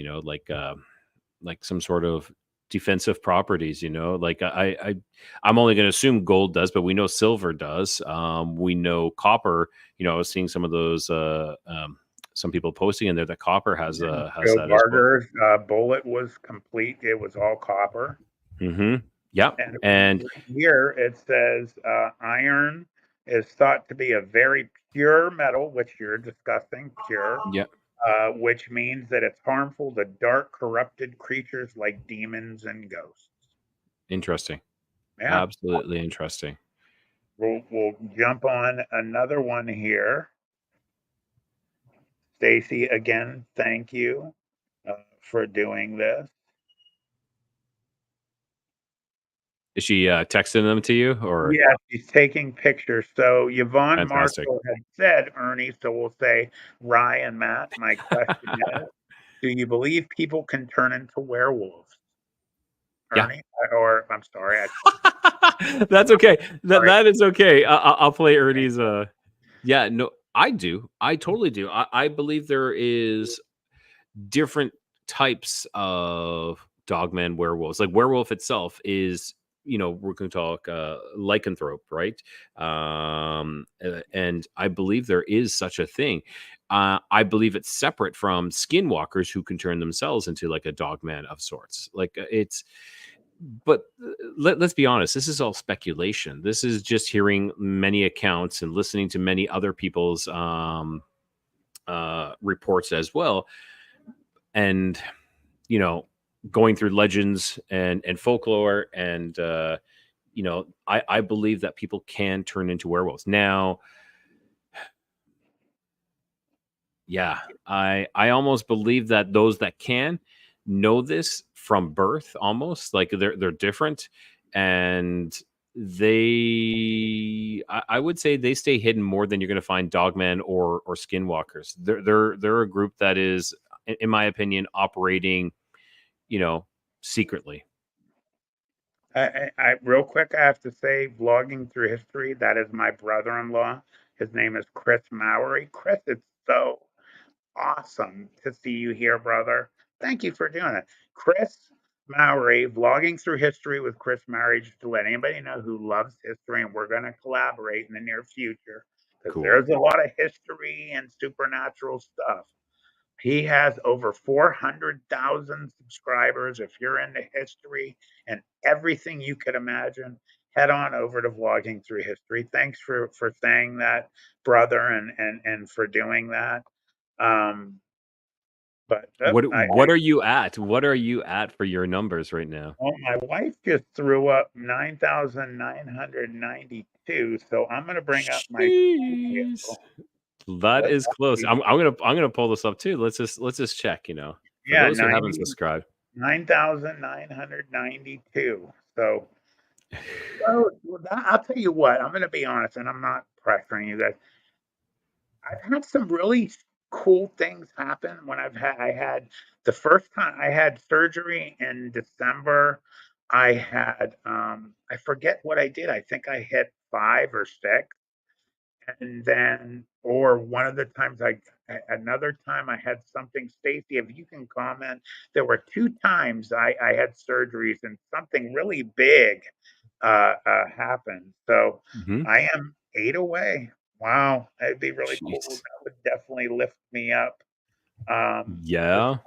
like some sort of defensive properties, like I'm only going to assume gold does, but we know silver does. We know copper, I was seeing some of those, some people posting in there that copper has Joe that as well. Barger's bullet was complete. It was all copper. Yeah. And here it says iron is thought to be a very pure metal, which you're discussing, pure. yeah, Which means that it's harmful to dark, corrupted creatures like demons and ghosts. interesting. Yeah. Absolutely interesting. We'll jump on another one here. Stacy, again, thank you for doing this. Is she texting them to you, or? Yeah, she's taking pictures. So Yvonne Fantastic. Marshall had said, Ernie, so we'll say Rye and Matt, my question is, do you believe people can turn into werewolves? Ernie? Yeah. Or, I'm sorry. That's okay. That is okay. I'll play Ernie's. Yeah, no, I do. I totally do. I believe there is different types of dogmen werewolves. Like werewolf itself is, we're going to talk lycanthrope, right? And I believe there is such a thing. I believe it's separate from skinwalkers who can turn themselves into like a dogman of sorts. Like but let's be honest, this is all speculation. This is just hearing many accounts and listening to many other people's reports as well. And, going through legends and folklore. And, I believe that people can turn into werewolves. Now, yeah, I almost believe that those that can know this from birth, almost like they're different, and I would say they stay hidden more than you're going to find dogmen or skinwalkers. They're a group that is, in my opinion, operating, secretly. I real quick, I have to say, vlogging through history, that is my brother-in-law. His name is Chris Mowry. Chris, it's so awesome to see you here, brother. Thank you for doing it. Chris Mowry, vlogging through history with Chris Mowry, just to let anybody know who loves history, and we're going to collaborate in the near future because Cool. there's a lot of history and supernatural stuff. He has over 400,000 subscribers. If you're into history and everything you could imagine, head on over to Vlogging Through History. Thanks for saying that, brother, and for doing that. But what are you at? What are you at for your numbers right now? well, my wife just threw up 9,992, so I'm going to bring up my. Jeez. That is close. I'm gonna pull this up too. Let's just check. For those who haven't subscribed, 9,992. So I'll tell you what. I'm going to be honest, and I'm not pressuring you guys. I've had some really cool things happen when I had the first time I had surgery in December. I had I forget what I did. I think I hit 5 or 6. And then, or one of the times another time I had something, Stacy, if you can comment, there were 2 times I had surgeries and something really big happened. So I am 8 away. Wow, it'd be really cool. Jeez. That would definitely lift me up. Yeah,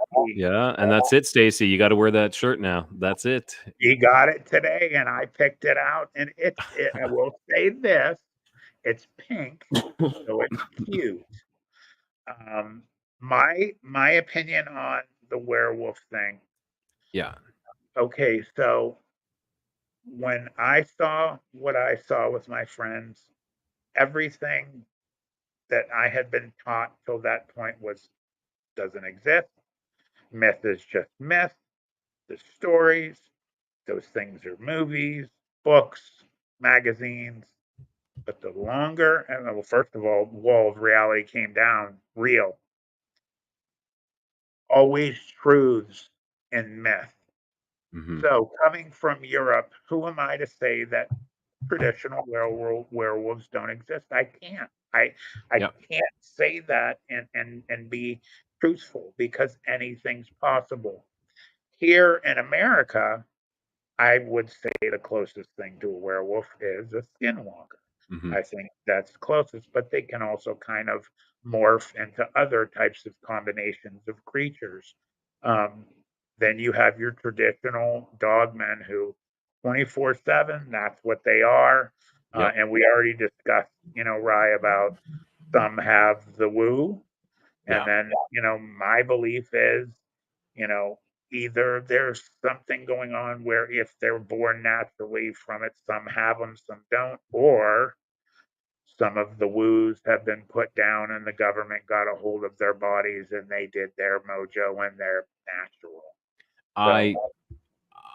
and that's it, Stacy. You got to wear that shirt now. That's it. You got it today, and I picked it out, and I will say this. It's pink, so it's cute. My opinion on the werewolf thing. Yeah. Okay, so when I saw what I saw with my friends, everything that I had been taught till that point doesn't exist. Myth is just myth. The stories, those things are movies, books, magazines. But the longer, and well, first of all, the wall of reality came down, real. Always truths in myth. So coming from Europe, who am I to say that traditional werewolves don't exist? I can't. I can't say that and be truthful because anything's possible. Here in America, I would say the closest thing to a werewolf is a skinwalker. Mhm. I think that's closest, but they can also kind of morph into other types of combinations of creatures. Um, then you have your traditional dogmen who 24/7, that's what they are. Yep. And we already discussed, Rye, about some have the woo. And Yeah. then, my belief is, you know, either there's something going on where if they're born naturally from it, some have them, some don't, or some of the woos have been put down and the government got a hold of their bodies and they did their mojo and they're natural. I So,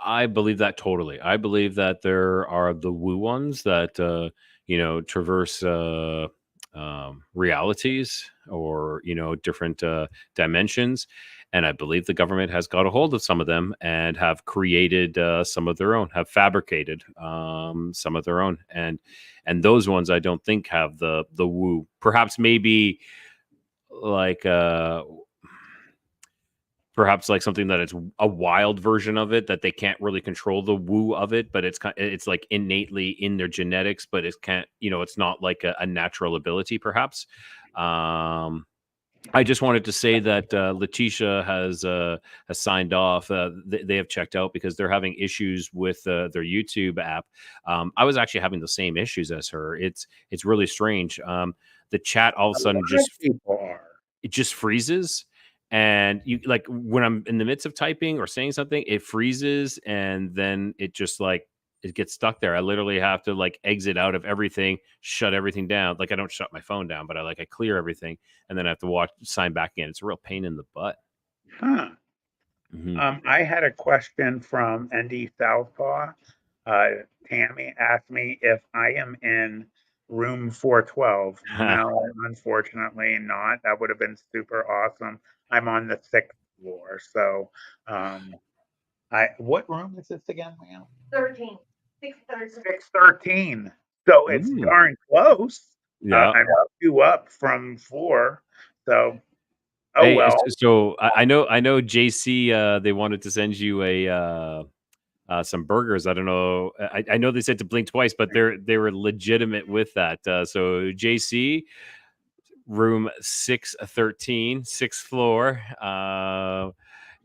I believe that totally. I believe that there are the woo ones that traverse realities or different dimensions, and I believe the government has got a hold of some of them and have created some of their own, have fabricated some of their own, and those ones I don't think have the woo. Perhaps maybe like perhaps like something that it's a wild version of it that they can't really control the woo of it, but it's like innately in their genetics, but it can't, it's not like a natural ability, perhaps. I just wanted to say that Letitia has signed off. They have checked out because they're having issues with their YouTube app. I was actually having the same issues as her. It's really strange. The chat all of a a sudden lot of people are. it just freezes, and you like when I'm in the midst of typing or saying something, it freezes, and then it just like it gets stuck there. I literally have to like exit out of everything, shut everything down. Like I don't shut my phone down, but I clear everything, and then I have to sign back in. It's a real pain in the butt. Huh. Hmm. I had a question from ND Southpaw. Tammy asked me if I am in room 412. No, unfortunately not. That would have been super awesome. I'm on the 6th floor. So, what room is this again, ma'am? 13. 613. 613. So it's Mm. darn close. Yeah. I'm 2 up from 4. So, oh Hey, well. so I know JC. They wanted to send you some burgers. I don't know. I know they said to blink twice, but they were legitimate with that. So JC, room 613, 6th floor.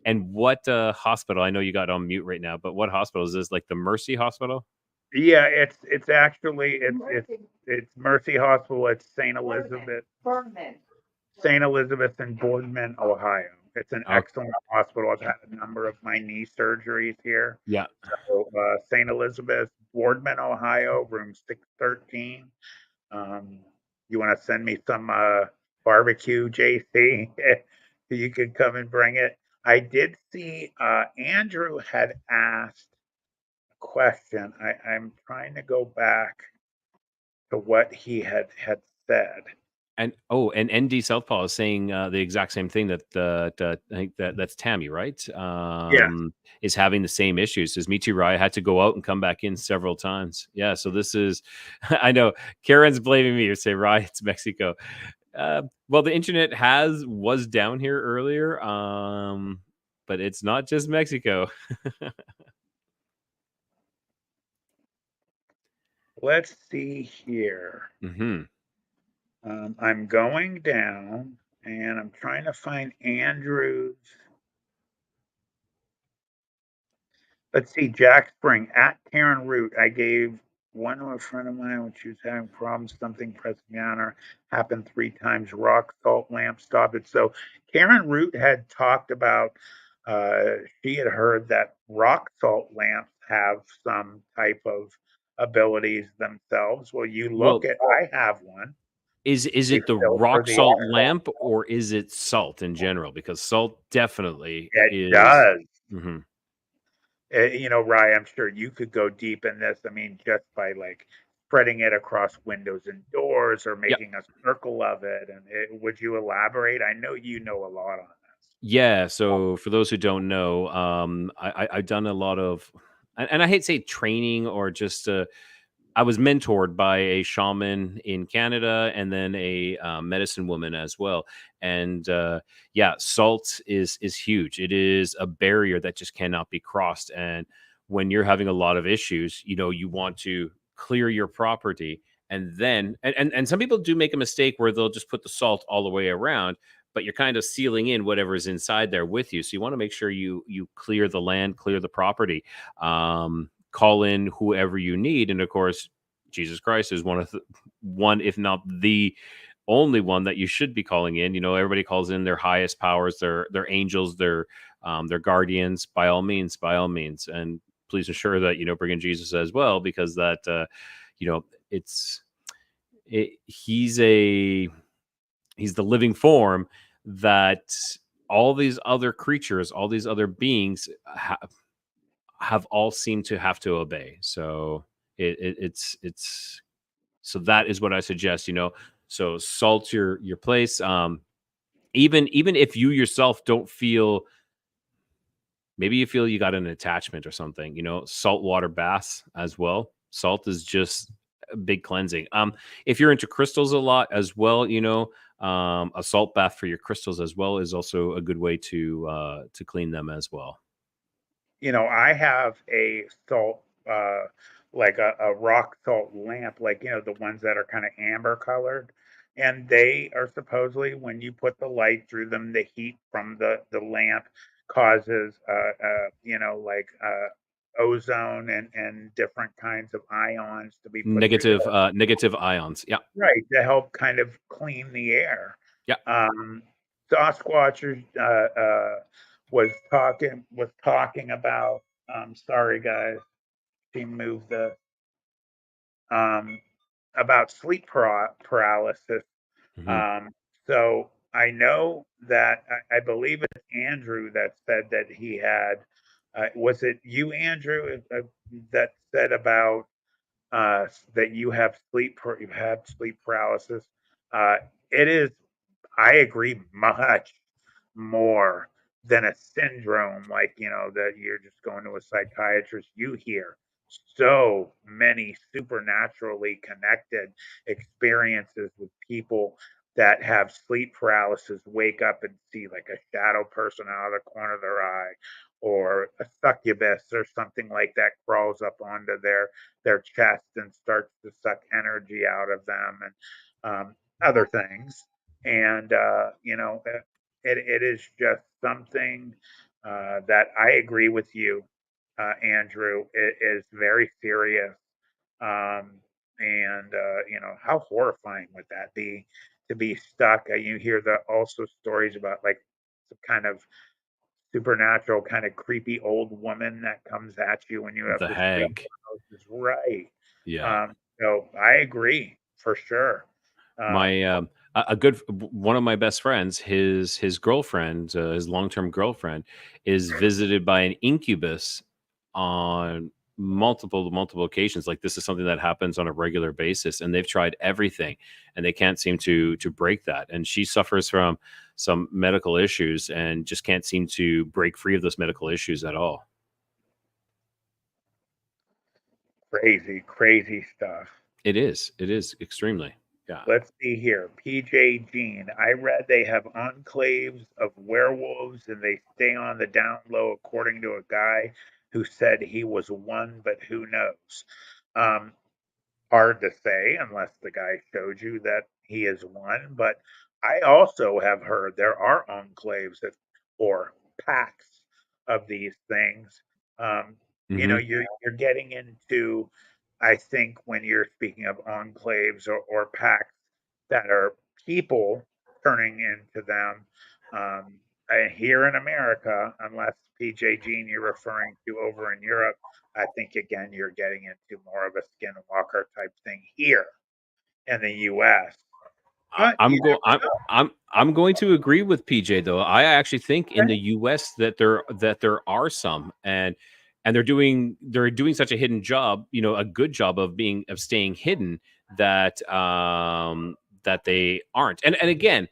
And what hospital? I know you got on mute right now, but what hospital is this? Like the Mercy Hospital? Yeah, it's actually Mercy. it's Mercy Hospital. It's St. Elizabeth. Bergman. St. Elizabeth in Boardman, Ohio. It's an Oh, excellent hospital. I've had a number of my knee surgeries here. yeah. So, St. Elizabeth, Boardman, Ohio, room 613. You want to send me some barbecue, JC? You could come and bring it. I did see Andrew had asked a question. I'm trying to go back to what he had said. And ND Southpaw is saying the exact same thing that I think that's Tammy, right? Yes. Is having the same issues. Says me too, Rye. I had to go out and come back in several times. Yeah, so this is I know Karen's blaming me or say Rye, it's Mexico. Well, the internet was down here earlier, but it's not just Mexico. Let's see here. Hmm. I'm going down and I'm trying to find Andrew's. Let's see, Jack Spring at Karen Root. I gave one to a friend of mine when she was having problems, something pressing on her, happened 3 times, rock salt lamp stopped it. So Karen Root had talked about, she had heard that rock salt lamps have some type of abilities themselves. Well, you look Well, at, I have one. is They it the filter rock the salt air. lamp or is it salt in general? Because salt definitely It is. does. Mhm. Rye, I'm sure you could go deep in this. I mean, just by like spreading it across windows and doors or Yeah. making a circle of it. And would you elaborate? I know you know a lot on this. Yeah. So for those who don't know, I've done a lot of, and I hate to say training or just I was mentored by a shaman in Canada and then a medicine woman as well. And yeah, salt is huge. It is a barrier that just cannot be crossed. And when you're having a lot of issues, you want to clear your property, and then and some people do make a mistake where they'll just put the salt all the way around, but you're kind of sealing in whatever's inside there with you. So you want to make sure you clear the land, clear the property, call in whoever you need, and of course, Jesus Christ is one, if not the only one that you should be calling in. Everybody calls in their highest powers, their angels, their guardians. By all means, and please ensure that bring in Jesus as well, because that he's the living form that all these other creatures, all these other beings have all seemed to have to obey. So it's so that is what I suggest. So salt your place. Even if you yourself don't feel, maybe you feel you got an attachment or something, saltwater baths as well. Salt is just a big cleansing. If you're into crystals a lot as well, a salt bath for your crystals as well is also a good way to clean them as well. I have a salt, like a rock salt lamp, like, the ones that are kind of amber colored. And they are supposedly, when you put the light through them, the heat from the lamp causes, like ozone and different kinds of ions to be put through Negative ions. Yeah. right, to help kind of clean the air. Yeah. Sasquatch was talking about. Sorry, guys, she moved the about sleep paralysis. Mhm. So I know that I believe it's Andrew that said that he had. Was it you, Andrew, that said about that you have you've had sleep paralysis? It is. I agree much more than a syndrome like, that you're just going to a psychiatrist. You hear so many supernaturally connected experiences with people that have sleep paralysis, wake up and see like a shadow person out of the corner of their eye, or a succubus or something like that crawls up onto their chest and starts to suck energy out of them, and other things. And it is just something that I agree with you, Andrew. It is very serious, and how horrifying would that be to be stuck? You hear the also stories about like some kind of supernatural, kind of creepy old woman that comes at you when you have The to stay up hag. is right. Yeah. So I agree for sure. Um, My a good one of my best friends, his girlfriend, his long-term girlfriend, is visited by an incubus on multiple occasions. Like, this is something that happens on a regular basis, and they've tried everything, and they can't seem to break that. And she suffers from some medical issues and just can't seem to break free of those medical issues at all. crazy stuff. It is extremely. Yeah. Let's see here. PJ Jean. I read they have enclaves of werewolves and they stay on the down low, according to a guy who said he was one, but who knows? Um, Hard to say unless the guy showed you that he is one. But I also have heard there are enclaves or packs of these things. Um, Hmm. you're getting into, I think, when you're speaking of enclaves or packs that are people turning into them. Um, Here in America, unless PJ Jean you're referring to over in Europe, I think again you're getting into more of a skinwalker type thing here in the U.S. But I'm you going. never know. I'm going to agree with PJ though. I actually think in the U.S. that there are some, and they're doing such a hidden job, a good job of staying hidden, that that they aren't. And again,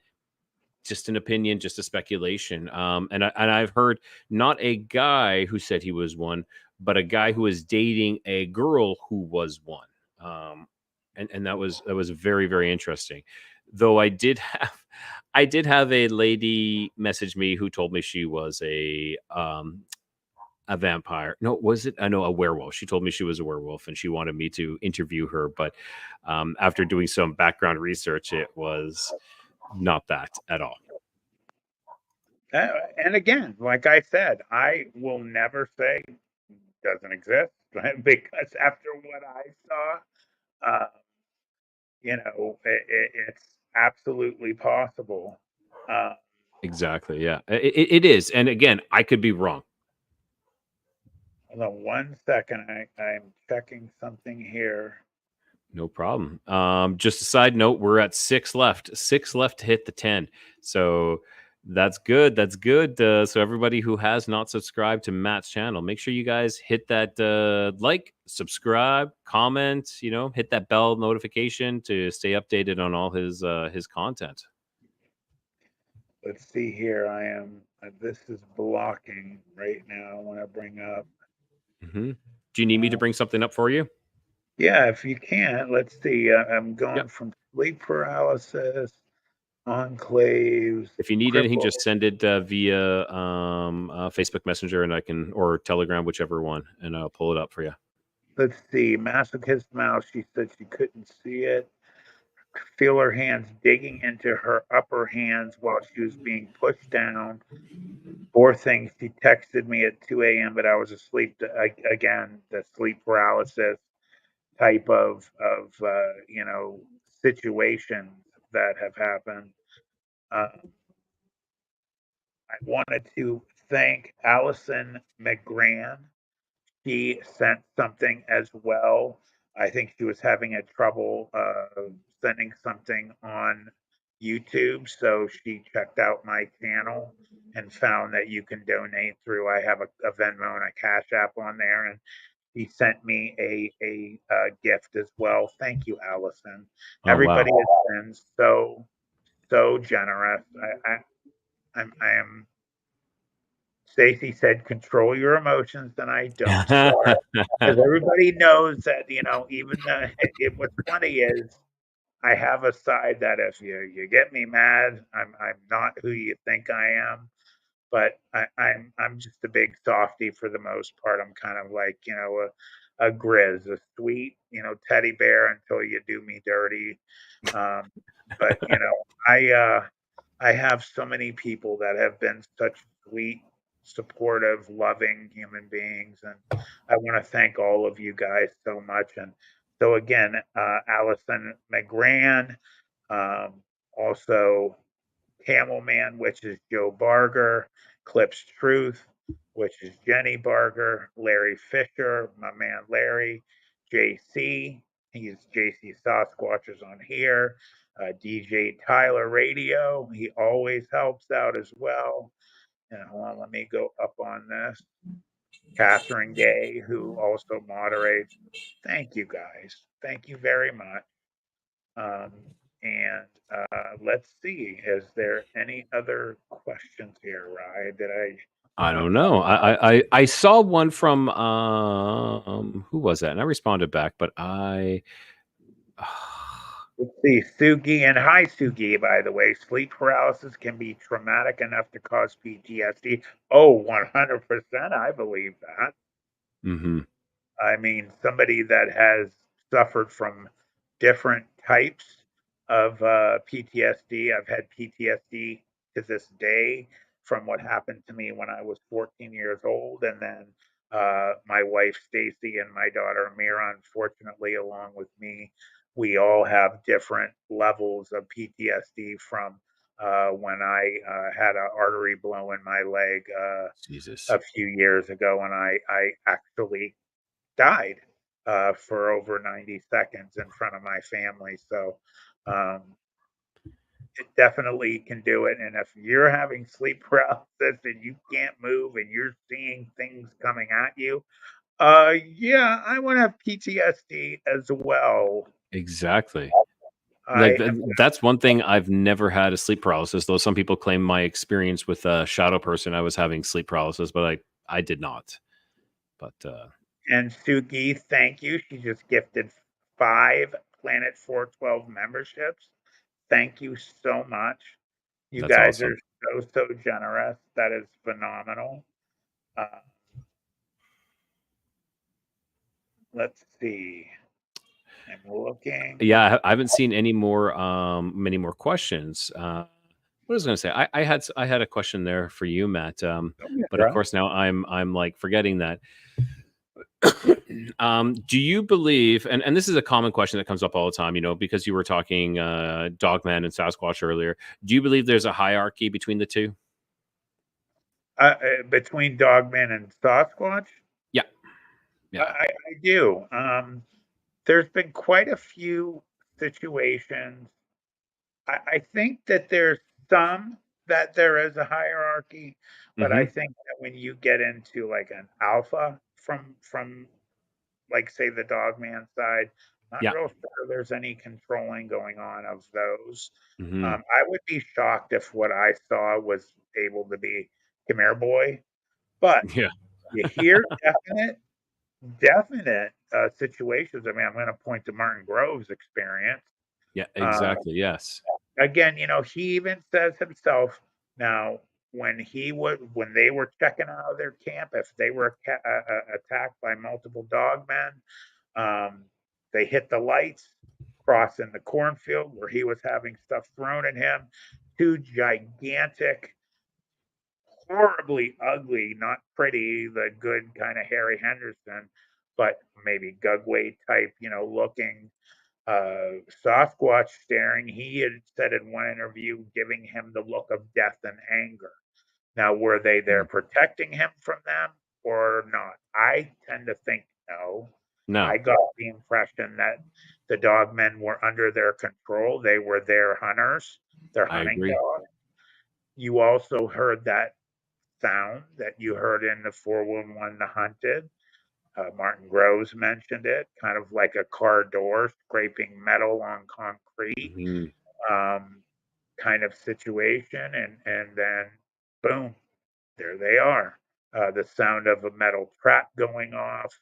just an opinion, just a speculation. And I've heard not a guy who said he was one, but a guy who was dating a girl who was one. And that was very, very interesting. Though I did have a lady message me who told me she was a vampire. No, was it? I know a werewolf. She told me she was a werewolf and she wanted me to interview her. But after doing some background research, it was not that at all. And again, like I said, I will never say doesn't exist because after what I saw, it's absolutely possible. Exactly. Yeah, it is. And again, I could be wrong. Hold on 1 second. I'm checking something here. No problem. Just a side note, we're at 6 left. 6 left to hit the 10. So that's good. That's good. So everybody who has not subscribed to Matt's channel, make sure you guys hit that like, subscribe, comment, hit that bell notification to stay updated on all his content. Let's see here. I am. This is blocking right now. I want to bring up. Do you need me to bring something up for you? Yeah, if you can. Let's see. I'm going from sleep paralysis, enclaves. If you need anything, just send it via Facebook Messenger, and I can, or Telegram, whichever one, and I'll pull it up for you. Let's see. Masochist mouse. She said she couldn't see it. Feel her hands digging into her upper hands while she was being pushed down. Poor thing. She texted me at 2 a.m., but I was asleep. Again, the sleep paralysis type of situations that have happened. I wanted to thank Allison McGran. She sent something as well. I think she was having a trouble sending something on YouTube, so she checked out my channel and found that you can donate through. I have a Venmo and a Cash App on there, and he sent me a gift as well. Thank you, Allison. Oh, Everybody wow. has been so generous. I am. Stacy said, "Control your emotions," and I don't. Because everybody knows that even what's funny is I have a side that if you get me mad, I'm not who you think I am. But I'm just a big softy for the most part. I'm kind of like a grizz, a sweet teddy bear until you do me dirty. But I have so many people that have been such sweet, supportive, loving human beings, and I want to thank all of you guys so much. And so again, Allison McGran, also Camel Man, which is Joe Barger, Clips Truth, which is Jenny Barger, Larry Fisher, my man Larry, JC, he's JC Sasquatch is on here, DJ Tyler Radio, he always helps out as well. And hold on, let me go up on this. Catherine Gay, who also moderates. Thank you guys. Thank you very much. And let's see, is there any other questions here, Ryan? Did I don't know. I saw one from who was that? And I responded back, but let's see, Sugi, and hi Sugi, by the way. Sleep paralysis can be traumatic enough to cause PTSD. Oh, 100%, I believe that. I mean, somebody that has suffered from different types of PTSD. I've had PTSD to this day from what happened to me when I was 14 years old, and then my wife Stacy and my daughter Mira, unfortunately, along with me, we all have different levels of PTSD from when I had an artery blow in my leg Jesus. a few years ago, and I actually died for over 90 seconds in front of my family. So it definitely can do it. And if you're having sleep paralysis and you can't move and you're seeing things coming at you, yeah, I want to have PTSD as well. Exactly. Like that's one thing I've never had a sleep paralysis, though some people claim my experience with a shadow person, I was having sleep paralysis, but I did not. But and Sugi, thank you. She just gifted 5 Planet 412 memberships. Thank you so much. You that's guys awesome. are so generous. That is phenomenal. let's see. I'm looking. Yeah, I haven't seen any more many more questions. What was I going to say? I had a question there for you, Matt. Yeah, But of bro. course now I'm like forgetting that. Do you believe, and this is a common question that comes up all the time, because you were talking dogman and Sasquatch earlier. Do you believe there's a hierarchy between the two? Between dogmen and Sasquatch? Yeah. Yeah. I do. There's been quite a few situations. I think that there's some that there is a hierarchy, but I Mm-hmm. think that when you get into like an alpha from like say the dogman side, not Yeah. real sure there's any controlling going on of those. Mm-hmm. I would be shocked if what I saw was able to be Khmer boy, but Yeah. you hear definite situations. I mean, I'm going to point to Martin Grove's experience. Yeah. Uh, Exactly. Yes. Again, he even says himself now when they were checking out of their camp, if they were attacked by multiple dogmen, they hit the lights, crossing the cornfield where he was having stuff thrown at him. Two gigantic, horribly ugly, not pretty, the good kind of Harry Henderson, but maybe Gugway type, looking Sasquatch staring. He had said in one interview, giving him the look of death and anger. Now, were they there protecting him from them or not? I tend to think no. No. I got the impression that the dogmen were under their control. They were their hunters, their I hunting agree. dogs. You also heard that sound that you heard in the 411 The Hunted. Martin Groves mentioned it, kind of like a car door scraping metal on concrete, kind of situation, and then boom, there they are. The sound of a metal trap going off,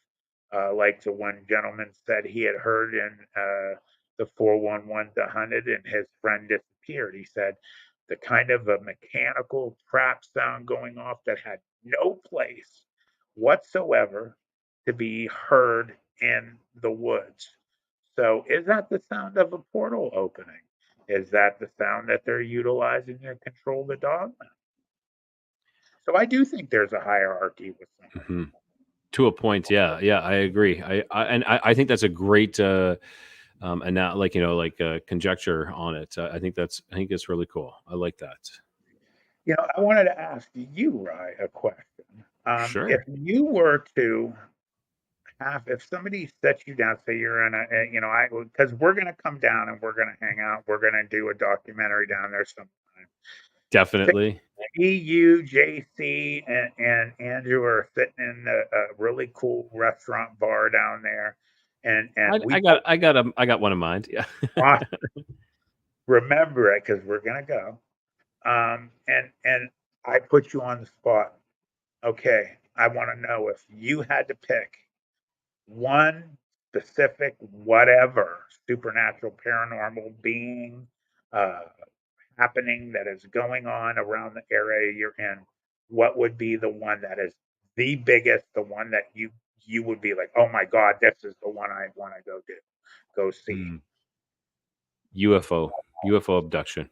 like the one gentleman said he had heard in the 411 The Hunted, and his friend disappeared. He said the kind of a mechanical trap sound going off that had no place whatsoever to be heard in the woods. So, is that the sound of a portal opening? Is that the sound that they're utilizing to control the dogman? So, I do think there's a hierarchy with some of Mm-hmm. To a point, yeah, I agree. I think that's a great and now conjecture on it. I think it's really cool. I like that. I wanted to ask you, Rye, a question. If Sure. you were to if somebody sets you down, say you're in because we're going to come down and we're going to hang out, we're going to do a documentary down there sometime. Definitely. Me, you, JC, and Andrew are sitting in a really cool restaurant bar down there, and we I got one in mind. Yeah. remember it because we're gonna go. And I put you on the spot. Okay, I want to know if you had to pick one specific whatever supernatural paranormal being, uh, happening that is going on around the area you're in, what would be the one that is the biggest, the one that you would be like, oh my God, this is the one I want to go see. UFO abduction.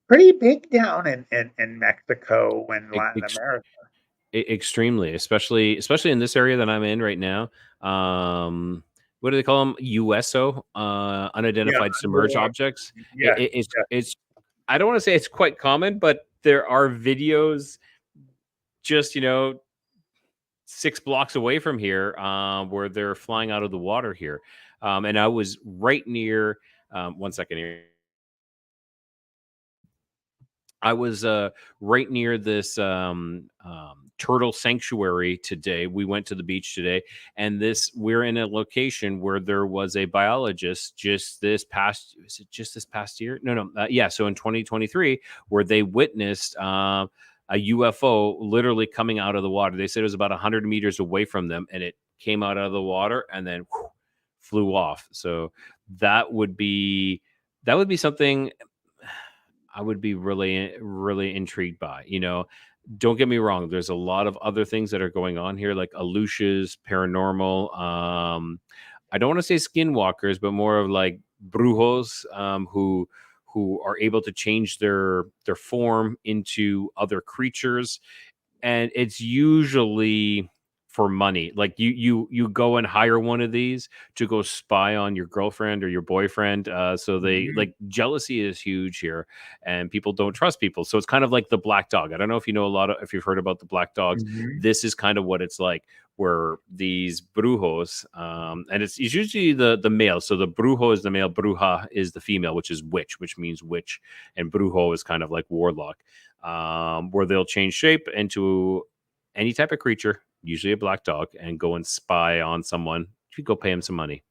Pretty big down in Mexico and Latin Ex- America. Extremely, especially in this area that I'm in right now. What do they call them? USO, unidentified Yeah, submerged objects. yeah, It's I don't want to say it's quite common, but there are videos just 6 blocks away from here where they're flying out of the water here. And I was right near 1 second here. I was right near this turtle sanctuary today. We went to the beach today, and we're in a location where there was a biologist just this past year? No. Yeah. So in 2023, where they witnessed a UFO literally coming out of the water. They said it was about 100 meters away from them, and it came out of the water and then flew off. So that would be something I would be really, really intrigued by. don't get me wrong. There's a lot of other things that are going on here, like Alushas, paranormal. I don't want to say skinwalkers, but more of like Brujos, who are able to change their form into other creatures, and it's usually for money. Like you go and hire one of these to go spy on your girlfriend or your boyfriend. So they Mhm. like jealousy is huge here, and people don't trust people. So it's kind of like the black dog. I don't know if you know if you've heard about the black dogs. Mhm. This is kind of what it's like, where these brujos, and it's usually the male. So the brujo is the male, bruja is the female, which is witch, which means witch, and brujo is kind of like warlock, where they'll change shape into any type of creature, usually a black dog, and go and spy on someone. You go pay him some money.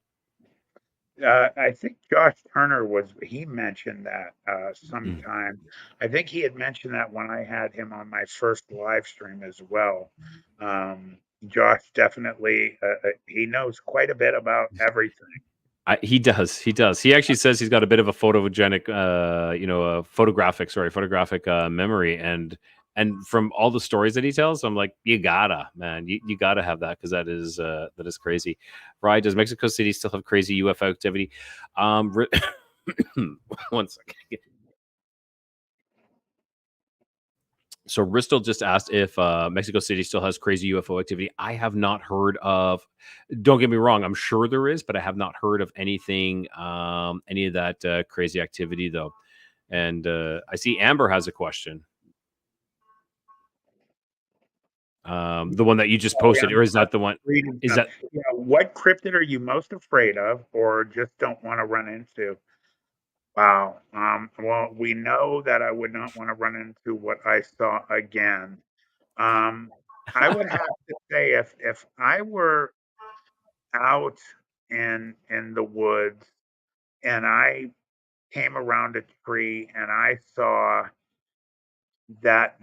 I think Josh Turner he mentioned that Mm. sometime. I think he had mentioned that when I had him on my first live stream as well. Josh definitely, he knows quite a bit about everything. He does. He does. He actually says he's got a bit of a photogenic, photographic memory, and from all the stories that he tells, I'm like, you gotta, man, you gotta have that, because that is crazy. Right? Does Mexico City still have crazy UFO activity? One second. So Bristol just asked if Mexico City still has crazy UFO activity. I have not heard of. Don't get me wrong, I'm sure there is, but I have not heard of anything, any of that crazy activity though. And I see Amber has a question. The one that you just Sorry, posted, or is that the one? reading Is stuff. that Yeah, what cryptid are you most afraid of, or just don't want to run into? Wow. Well, we know that I would not want to run into what I saw again. Um, I would have to say if I were out in the woods and I came around a tree and I saw that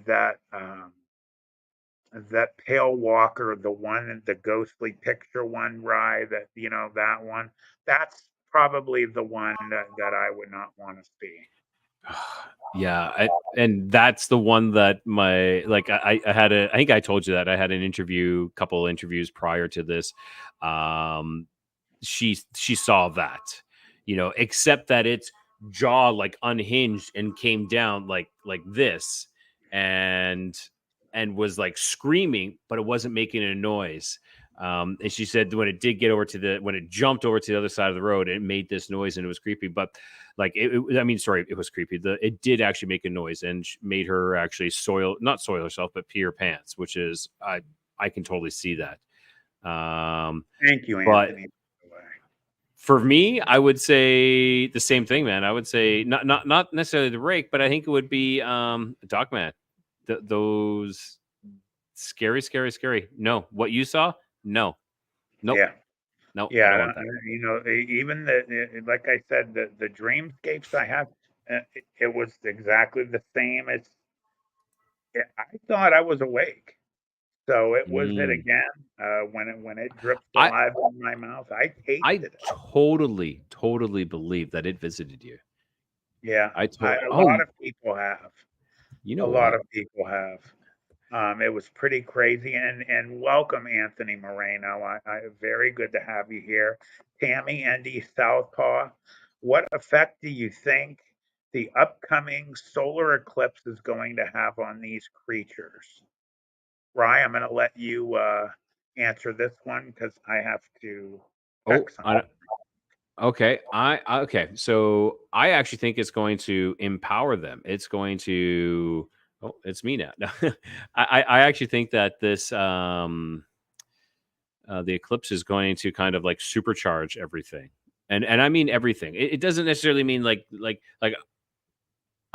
pale walker, the ghostly picture one, Rye, that one, that's probably the one that I would not want to see. Yeah, and that's the one that I had I think I told you that I had a couple interviews prior to this. She saw that, except that its jaw like unhinged and came down like this, and was like screaming, but it wasn't making a noise. And she said when it jumped over to the other side of the road, it made this noise and it was creepy. But like it was creepy. It did actually make a noise and made her actually not soil herself, but pee her pants, which is I can totally see that. Thank you, But Anthony. for me, I would say the same thing, man. I would say not necessarily the rake, but I think it would be dogman. Those scary. No, what you saw? No, nope, Yeah. no, I Yeah, don't want that. even like I said, the dreamscapes I have, it was exactly the same. I thought I was awake, so it was it Mm. again. When it dripped I saliva in my mouth, I I tasted it. totally believe that it visited you. Yeah, A a lot of people have. you A know lot what? of people have. It was pretty crazy, and welcome, Anthony Moreno. Very good to have you here. Tammy Andy Southpaw, what effect do you think the upcoming solar eclipse is going to have on these creatures? Ryan, I'm going to let you answer this one because I have to check Oh, something. okay. Okay. So I actually think it's going to empower them. It's going to. Oh, it's me now. No, I actually think that this the eclipse is going to kind of like supercharge everything, and I mean everything. It doesn't necessarily mean like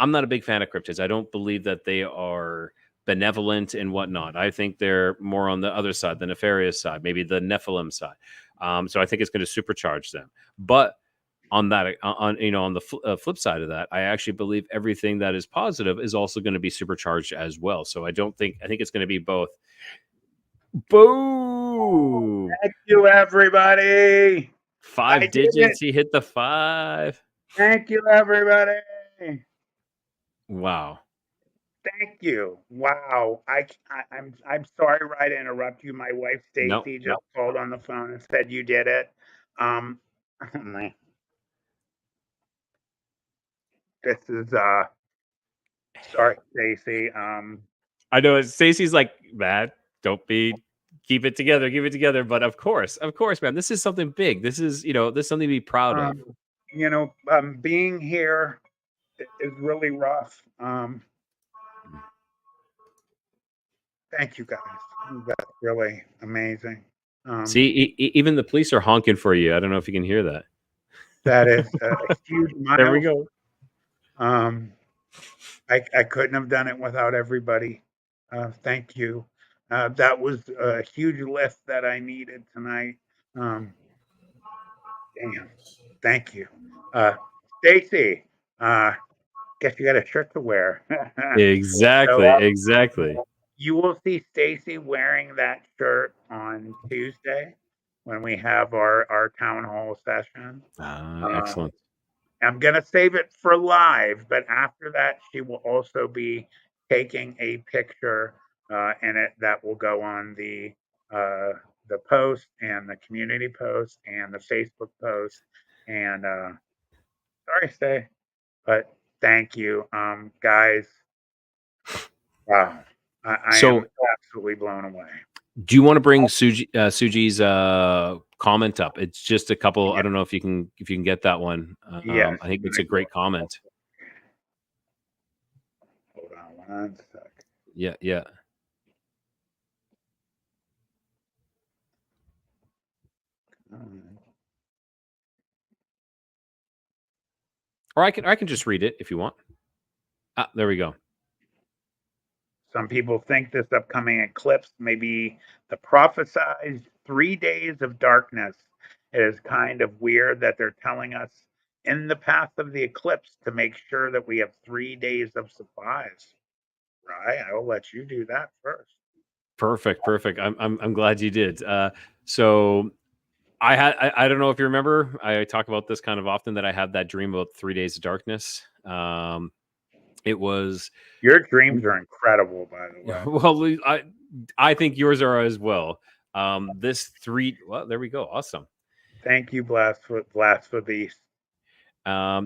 I'm not a big fan of cryptids. I don't believe that they are benevolent and whatnot. I think they're more on the other side, the nefarious side, maybe the Nephilim side. So I think it's going to supercharge them. But on that, on the flip side of that, I actually believe everything that is positive is also going to be supercharged as well. So I think it's going to be both. Boom! Thank you, everybody. I 5 did it. digits. He hit the 5. Thank you, everybody. Wow. thank you. Wow. I'm sorry, right, to interrupt you. My wife No, Stacy just called on the phone and said you did it. This is sorry, Stacy. I know Stacey's like, Matt, don't be, keep it together. But of course, man, this is something big. This is, this is something to be proud of. Being here is really rough. Thank you guys. That's really amazing. See, even the police are honking for you. I don't know if you can hear that. That is a huge There we milestone. go. I couldn't have done it without everybody. Thank you. That was a huge lift that I needed tonight. Damn. Thank you. Stacy, guess you got a shirt to wear. Exactly. You will see Stacy wearing that shirt on Tuesday when we have our town hall session. Excellent. I'm going to save it for live, but after that, she will also be taking a picture in it that will go on the post and the community post and the Facebook post. And sorry, Stay, but thank you, guys. Wow, I So- am absolutely blown away. Do you want to bring Suji's comment up? It's just a couple. I don't know if you can get that one. Yes. I think it's a great comment. Hold on 1 sec. Yeah. Or I can just read it if you want. There we go. Some people think this upcoming eclipse may be the prophesied 3 days of darkness. It is kind of weird that they're telling us in the path of the eclipse to make sure that we have 3 days of supplies. Right? I will let you do that first. Perfect. I'm glad you did. So I don't know if you remember. I talk about this kind of often that I had that dream about 3 days of darkness. It was Your dreams are incredible, by the way. well. I think yours are as well. Well, there we go. Awesome. Thank you, Blasphemy.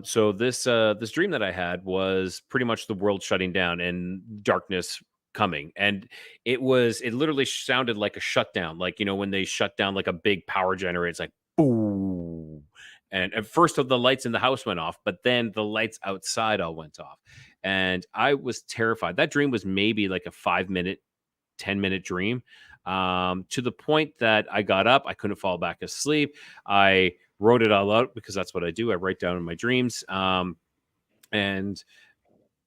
So this dream that I had was pretty much the world shutting down and darkness coming, and it literally sounded like a shutdown, like when they shut down like a big power generator. It's like boom, and at first the lights in the house went off, but then the lights outside all went off, and I was terrified. That dream was maybe like a 5-minute, 10-minute dream, to the point that I got up, I couldn't fall back asleep. I wrote it all out because that's what I do. I write down in my dreams. And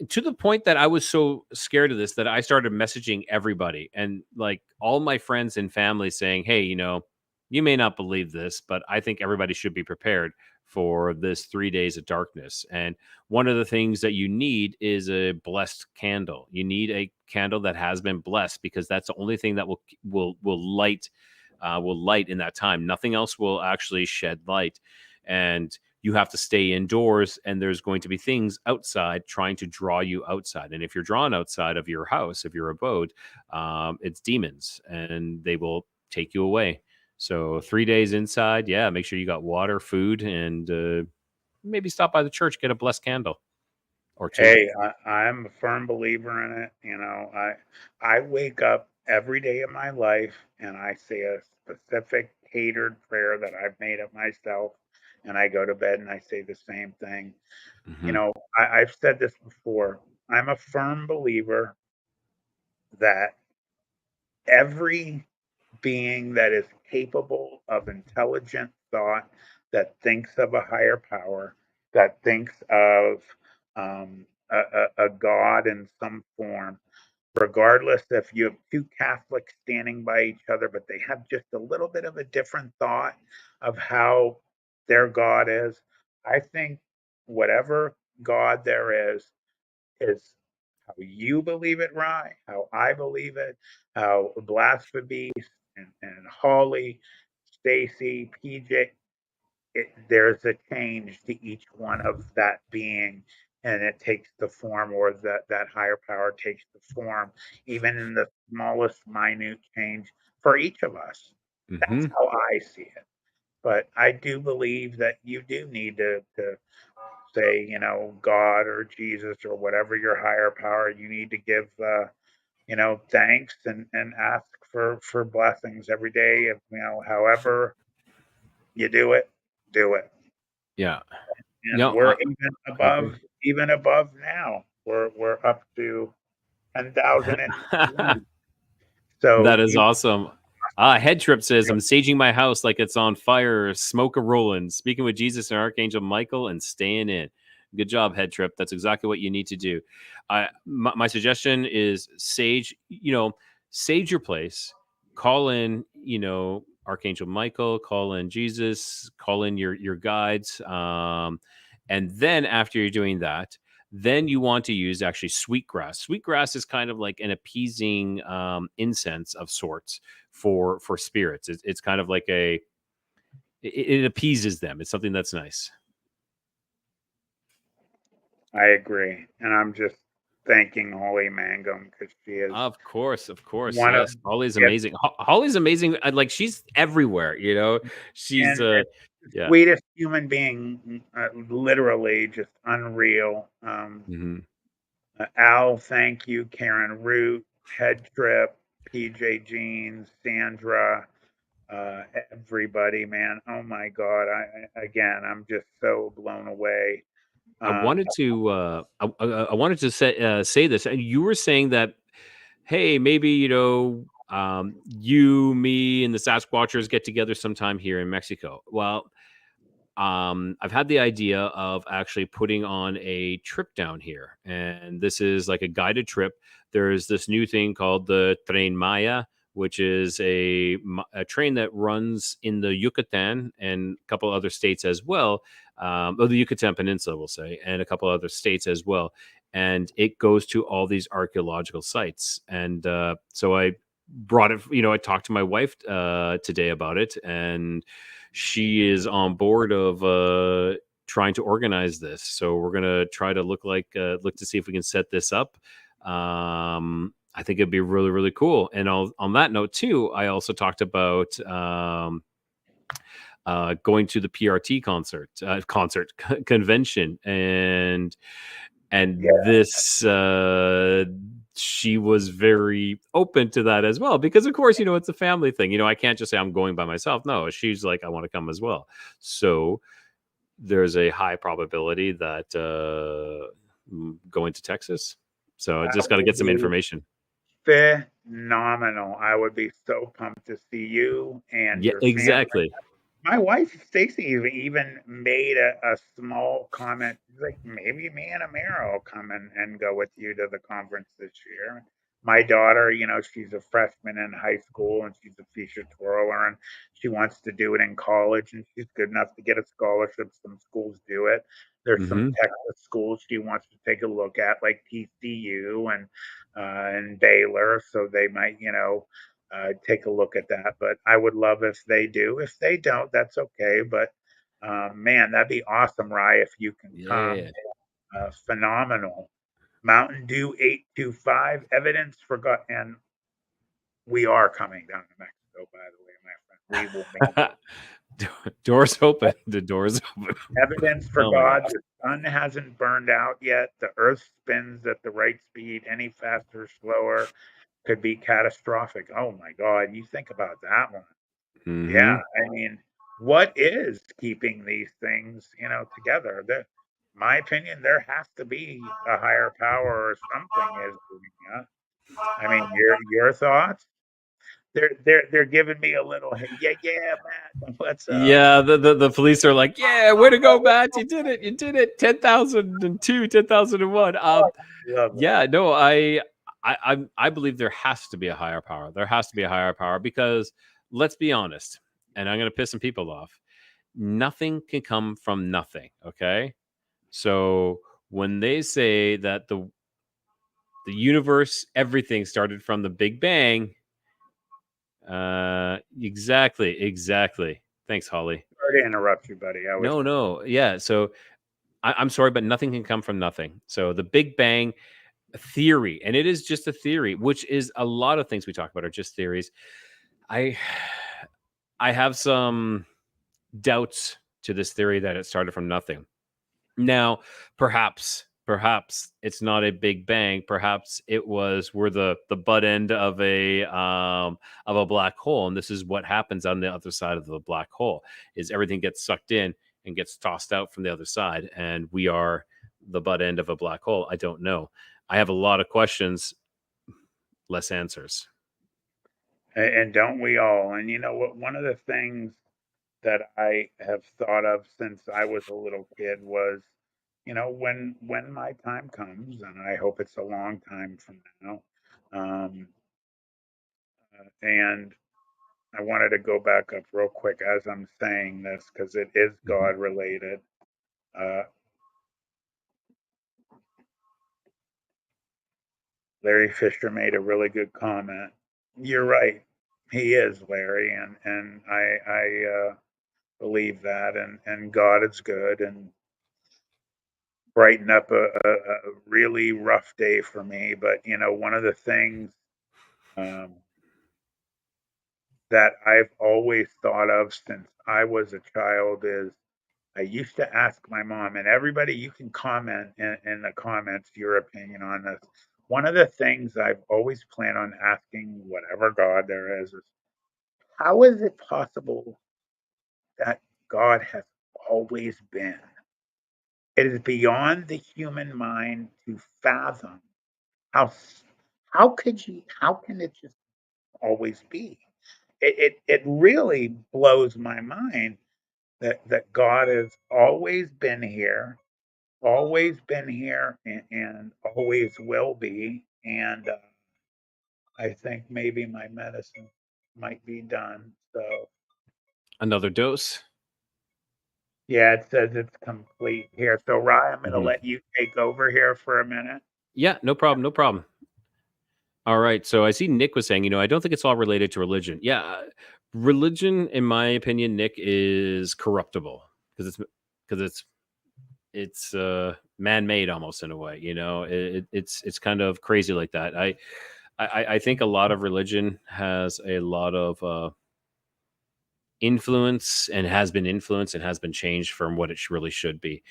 to the point that I was so scared of this that I started messaging everybody and like all my friends and family saying, hey, you may not believe this, but I think everybody should be prepared for this 3 days of darkness. And one of the things that you need is a blessed candle. You need a candle that has been blessed, because that's the only thing that will light in that time. Nothing else will actually shed light. And you have to stay indoors, and there's going to be things outside trying to draw you outside. And if you're drawn outside of your house, of your abode, it's demons, and they will take you away. So 3 days inside, yeah, make sure you got water, food, and maybe stop by the church, get a blessed candle or two. Hey, I'm a firm believer in it. I wake up every day of my life and I say a specific catered prayer that I've made up myself, and I go to bed and I say the same thing. Mhm. I've said this before. I'm a firm believer that every being that is capable of intelligent thought, that thinks of a higher power, that thinks of a God in some form, regardless if you have two Catholics standing by each other, but they have just a little bit of a different thought of how their God is. I think whatever God there is how you believe it, right? How I believe it, how Blasphemy and Holly, Stacy, PJ, there's a change to each one of that being and it takes the form, or that higher power takes the form, even in the smallest minute change for each of us. That's how I see it. But I do believe that you do need to say, God or Jesus or whatever your higher power, you need to give, thanks and ask for blessings every day. If, however you do it, do it. Yeah. And No, we're I agree. even above now. We're up to 10,001. So That is awesome. Head Trip says, I'm saging my house like it's on fire, smoke a rolling, speaking with Jesus and Archangel Michael and staying in. Good job, Head Trip. That's exactly what you need to do. My suggestion is sage, sage your place, call in, Archangel Michael, call in Jesus, call in your guides. And then after you're doing that, then you want to use actually sweetgrass. Sweetgrass is kind of like an appeasing incense of sorts for spirits. It's kind of like it appeases them. It's something that's nice. I agree, and I'm just thanking Holly Mangum because she is Of course. one of Yes, Holly's yes, amazing. Holly's amazing. Like she's everywhere. She's and the yeah. sweetest human being, literally just unreal. Al, thank you, Karen Root, Head Trip, PJ Jeans, Sandra, everybody, man. Oh my God! I'm just so blown away. I wanted to I wanted to say this. You were saying that, hey, maybe you, me, and the Sasquatchers get together sometime here in Mexico. Well, I've had the idea of actually putting on a trip down here, and this is like a guided trip. There's this new thing called the Tren Maya, which is a train that runs in the Yucatan and a couple other states as well, or the Yucatan Peninsula, we'll say, and a couple other states as well. And it goes to all these archaeological sites. And so I brought it, I talked to my wife today about it, and she is on board of trying to organize this. So we're gonna try to look to see if we can set this up. I think it'd be really, really cool. And on that note too, I also talked about going to the PRT convention, and this she was very open to that as well, because of course it's a family thing. I can't just say I'm going by myself. No, she's like, I want to come as well. So there's a high probability that going to Texas. So I just got to get some information. Phenomenal. I would be so pumped to see you and your family. Exactly. My wife, Stacy, even made a small comment. She's like, maybe me and Amira will come and go with you to the conference this year. My daughter, she's a freshman in high school and she's a feature twirler and she wants to do it in college and she's good enough to get a scholarship. Some schools do it. There's some Texas schools she wants to take a look at, like TCU and Baylor. So they might, take a look at that. But I would love if they do. If they don't, that's okay. But man, that'd be awesome, Rye, if you can come. Phenomenal. Mountain Dew 825, evidence forgot. And we are coming down to Mexico, by the way, my friend. We will make it. Doors open. The doors open. Evidence for God. The sun hasn't burned out yet. The earth spins at the right speed. Any faster or slower could be catastrophic. Oh my God. You think about that one. Yeah. I mean, what is keeping these things, together? My opinion, there has to be a higher power or something is doing that. I mean, your thoughts? They're giving me a little, yeah, Matt, what's up? Yeah, the police are like, yeah, way to go, Matt, you did it, 10,002, 10,001. Yeah, no, I believe there has to be a higher power. There has to be a higher power, because let's be honest, and I'm going to piss some people off. Nothing can come from nothing. Okay, so when they say that the universe, everything started from the Big Bang. Exactly. Thanks, Holly. Sorry to interrupt you, buddy. No. Yeah. So I'm sorry, but nothing can come from nothing. So the Big Bang theory, and it is just a theory, which is a lot of things we talk about are just theories. I have some doubts to this theory that it started from nothing. Now, perhaps it's not a Big Bang. Perhaps we're the butt end of a black hole, and this is what happens on the other side of the black hole: is everything gets sucked in and gets tossed out from the other side, and we are the butt end of a black hole. I don't know. I have a lot of questions, less answers. And don't we all? And you know what? One of the things that I have thought of since I was a little kid was, when my time comes, and I hope it's a long time from now, and I wanted to go back up real quick as I'm saying this because it is God related. Larry Fisher made a really good comment. You're right. He is Larry, and I believe that, and God is good and brighten up a really rough day for me. But one of the things that I've always thought of since I was a child is I used to ask my mom, and everybody, you can comment in the comments your opinion on this. One of the things I've always planned on asking whatever God there is how is it possible that God has always been? It is beyond the human mind to fathom how how can it just always be? It really blows my mind that God has always been here, and always will be. And I think maybe my medicine might be done. So Another dose. yeah, it says it's complete here. So Ryan, I'm going to let you take over here for a minute. Yeah, no problem. All right. So I see Nick was saying, I don't think it's all related to religion. Yeah, religion, in my opinion, Nick, is corruptible because it's man-made almost in a way. It's kind of crazy like that. I think a lot of religion has a lot of influence and has been influenced and has been changed from what it really should be.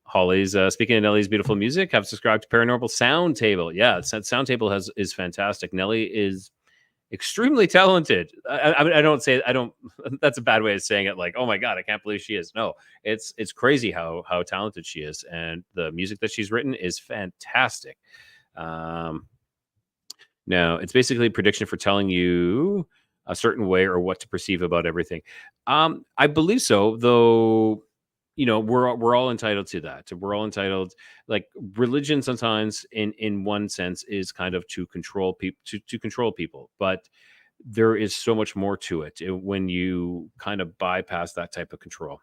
Holly's speaking of Nellie's beautiful music, have subscribed to Paranormal Sound Table. Yeah, Sound Table is fantastic. Nellie is extremely talented. I don't say I don't. That's a bad way of saying it. Like, oh my god, I can't believe she is. No, it's crazy how talented she is, and the music that she's written is fantastic. Now it's basically a prediction for telling you a certain way or what to perceive about everything. I believe so, though. We're all entitled to that. We're all entitled. Like religion, sometimes, in one sense, is kind of to control people. To control people, but there is so much more to it when you kind of bypass that type of control.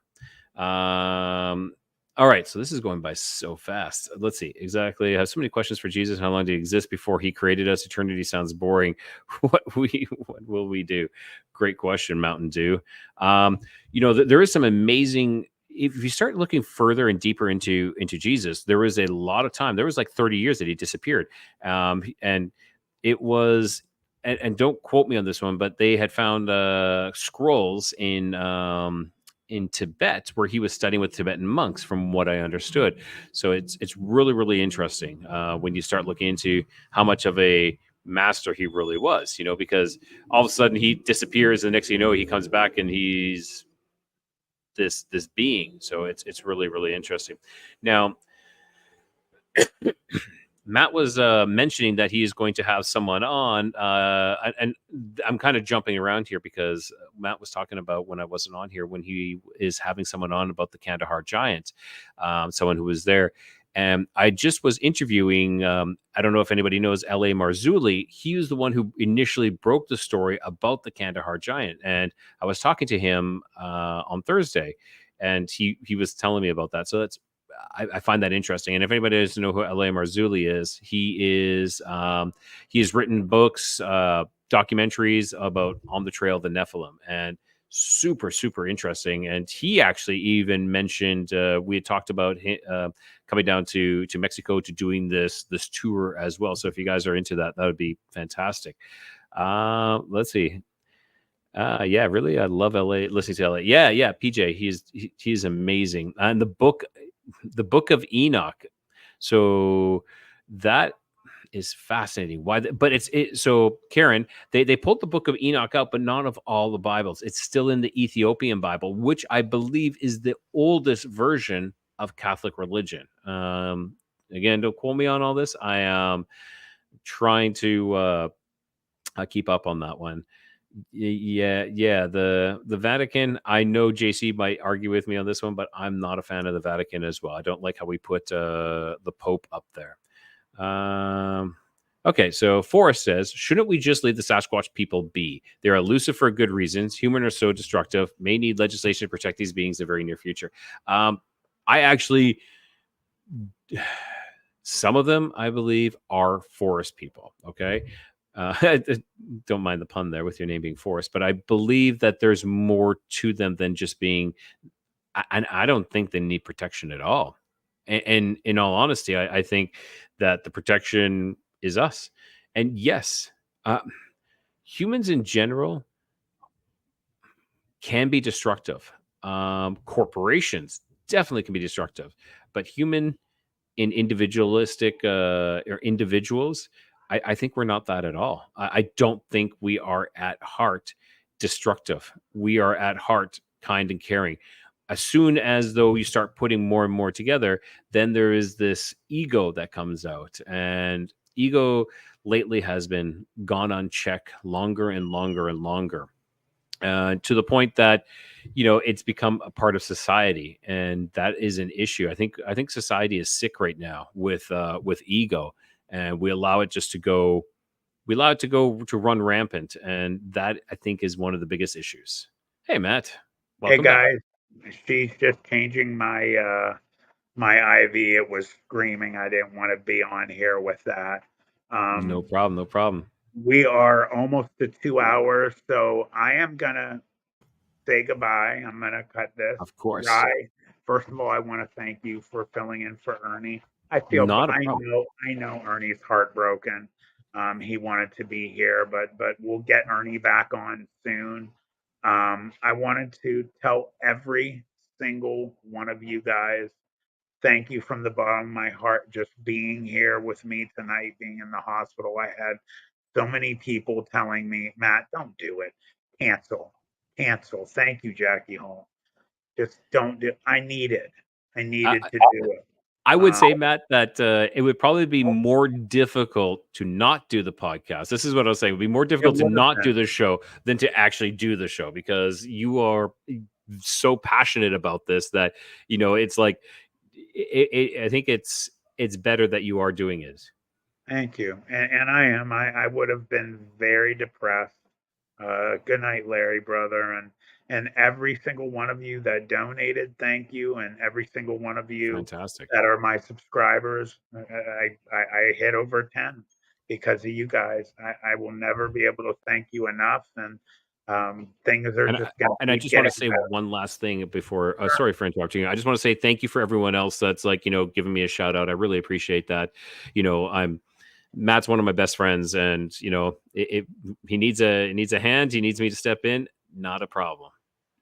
All right, so this is going by so fast. Let's see exactly. I have so many questions for Jesus. How long did he exist before he created us? Eternity sounds boring. What will we do? Great question, Mountain Dew. There is some amazing. If you start looking further and deeper into Jesus, there was a lot of time. There was like 30 years that he disappeared, and it was. And don't quote me on this one, but they had found scrolls in Tibet where he was studying with Tibetan monks, from what I understood. So it's really, really interesting when you start looking into how much of a master he really was, because all of a sudden he disappears, and the next thing you know, he comes back and he's this being. So it's really, really interesting. Now, Matt was mentioning that he is going to have someone on, and I'm kind of jumping around here because Matt was talking about when I wasn't on here, when he is having someone on about the Kandahar Giant, someone who was there. And I just was interviewing, I don't know if anybody knows L.A. Marzulli. He was the one who initially broke the story about the Kandahar Giant. And I was talking to him on Thursday, and he was telling me about that. So I find that interesting. And if anybody doesn't know who L.A. Marzulli is, he has written books, documentaries about On the Trail of the Nephilim. And super, super interesting. And he actually even mentioned we had talked about coming down to Mexico to doing this tour as well. So if you guys are into that, that would be fantastic. Let's see. Yeah, really, I love LA. Listening to LA. Yeah, PJ, he's amazing. And the book of Enoch. So that is fascinating. Why? But so Karen, they pulled the book of Enoch out, but not of all the Bibles. It's still in the Ethiopian Bible, which I believe is the oldest version of Catholic religion. Again, don't quote me on all this. I am trying to keep up on that one. Yeah. The Vatican. I know JC might argue with me on this one, but I'm not a fan of the Vatican as well. I don't like how we put the Pope up there. Okay, so Forrest says, shouldn't we just leave the Sasquatch people be? They're elusive for good reasons. Humans are so destructive. May need legislation to protect these beings in the very near future. I actually, some of them, I believe, are forest people. Okay. Don't mind the pun there with your name being Forrest, but I believe that there's more to them than just being, and I don't think they need protection at all. And in all honesty, I think that the protection is us. And yes, humans in general can be destructive. Corporations definitely can be destructive, but human in individualistic or individuals, I think we're not that at all. I don't think we are at heart destructive. We are at heart kind and caring. As soon as though you start putting more and more together, then there is this ego that comes out, and ego lately has been gone unchecked longer and longer and longer, to the point that it's become a part of society, and that is an issue. I think society is sick right now with ego, and we allow it just to go. We allow it to run rampant, and that I think is one of the biggest issues. Hey, Matt, Hey welcome back. guys, she's just changing my IV. It was screaming. I didn't want to be on here with that. No Um, problem. No problem. we are almost to 2 hours, so I am gonna say goodbye. I'm gonna cut this. Of course, Rye, first of all, I want to thank you for filling in for Ernie. not a I problem. know Ernie's heartbroken. He wanted to be here, but we'll get Ernie back on soon. I wanted to tell every single one of you guys thank you from the bottom of my heart, just being here with me tonight, being in the hospital. I had so many people telling me, Matt, don't do it. Cancel. Cancel. Thank you, Jackie Hall. Just don't do. I needed. I I, needed to do it. I would Um, say, Matt, that it would probably be more difficult to not do the podcast. This is what I was saying. It would be more it difficult to would have not been. do the show than to actually do the show, because you are so passionate about this that it's like I think it's better that you are doing it. Thank you. And I am. I would have been very depressed. Good night, Larry, brother, and every single one of you that donated, thank you, and every single one of you Fantastic. that are my subscribers. I hit over 10 because of you guys. I will never be able to thank you enough, and things are And just going to I keep just want to getting say better. one last thing before. Sorry for interrupting you. I just want to say thank you for everyone else that's giving me a shout out. I really appreciate that. I'm Matt's one of my best friends, and he needs a hand. He needs me to step in. Not a problem.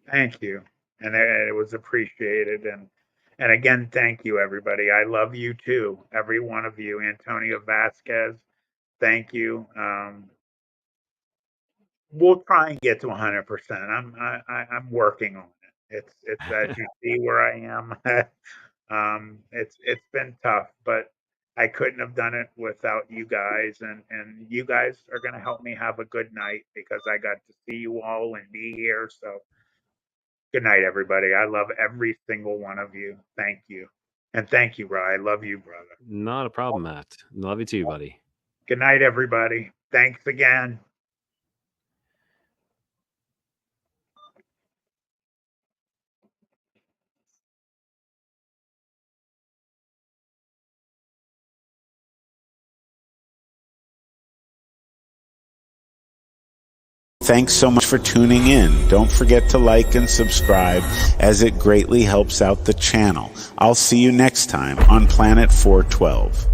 Thank you, and it was appreciated. And again, thank you, everybody. I love you too, every one of you. Antonio Vasquez, thank you. We'll try and get to 100%. I'm working on it. It's as you see where I am. It's been tough, but I couldn't have done it without you guys, and you guys are going to help me have a good night because I got to see you all and be here. So good night, everybody. I love every single one of you. Thank you, and thank you, Rye. I love you, brother. Not a problem, Matt. Love you too, buddy. Good night, everybody. Thanks again. Thanks so much for tuning in. Don't forget to like and subscribe, as it greatly helps out the channel. I'll see you next time on Planet 412.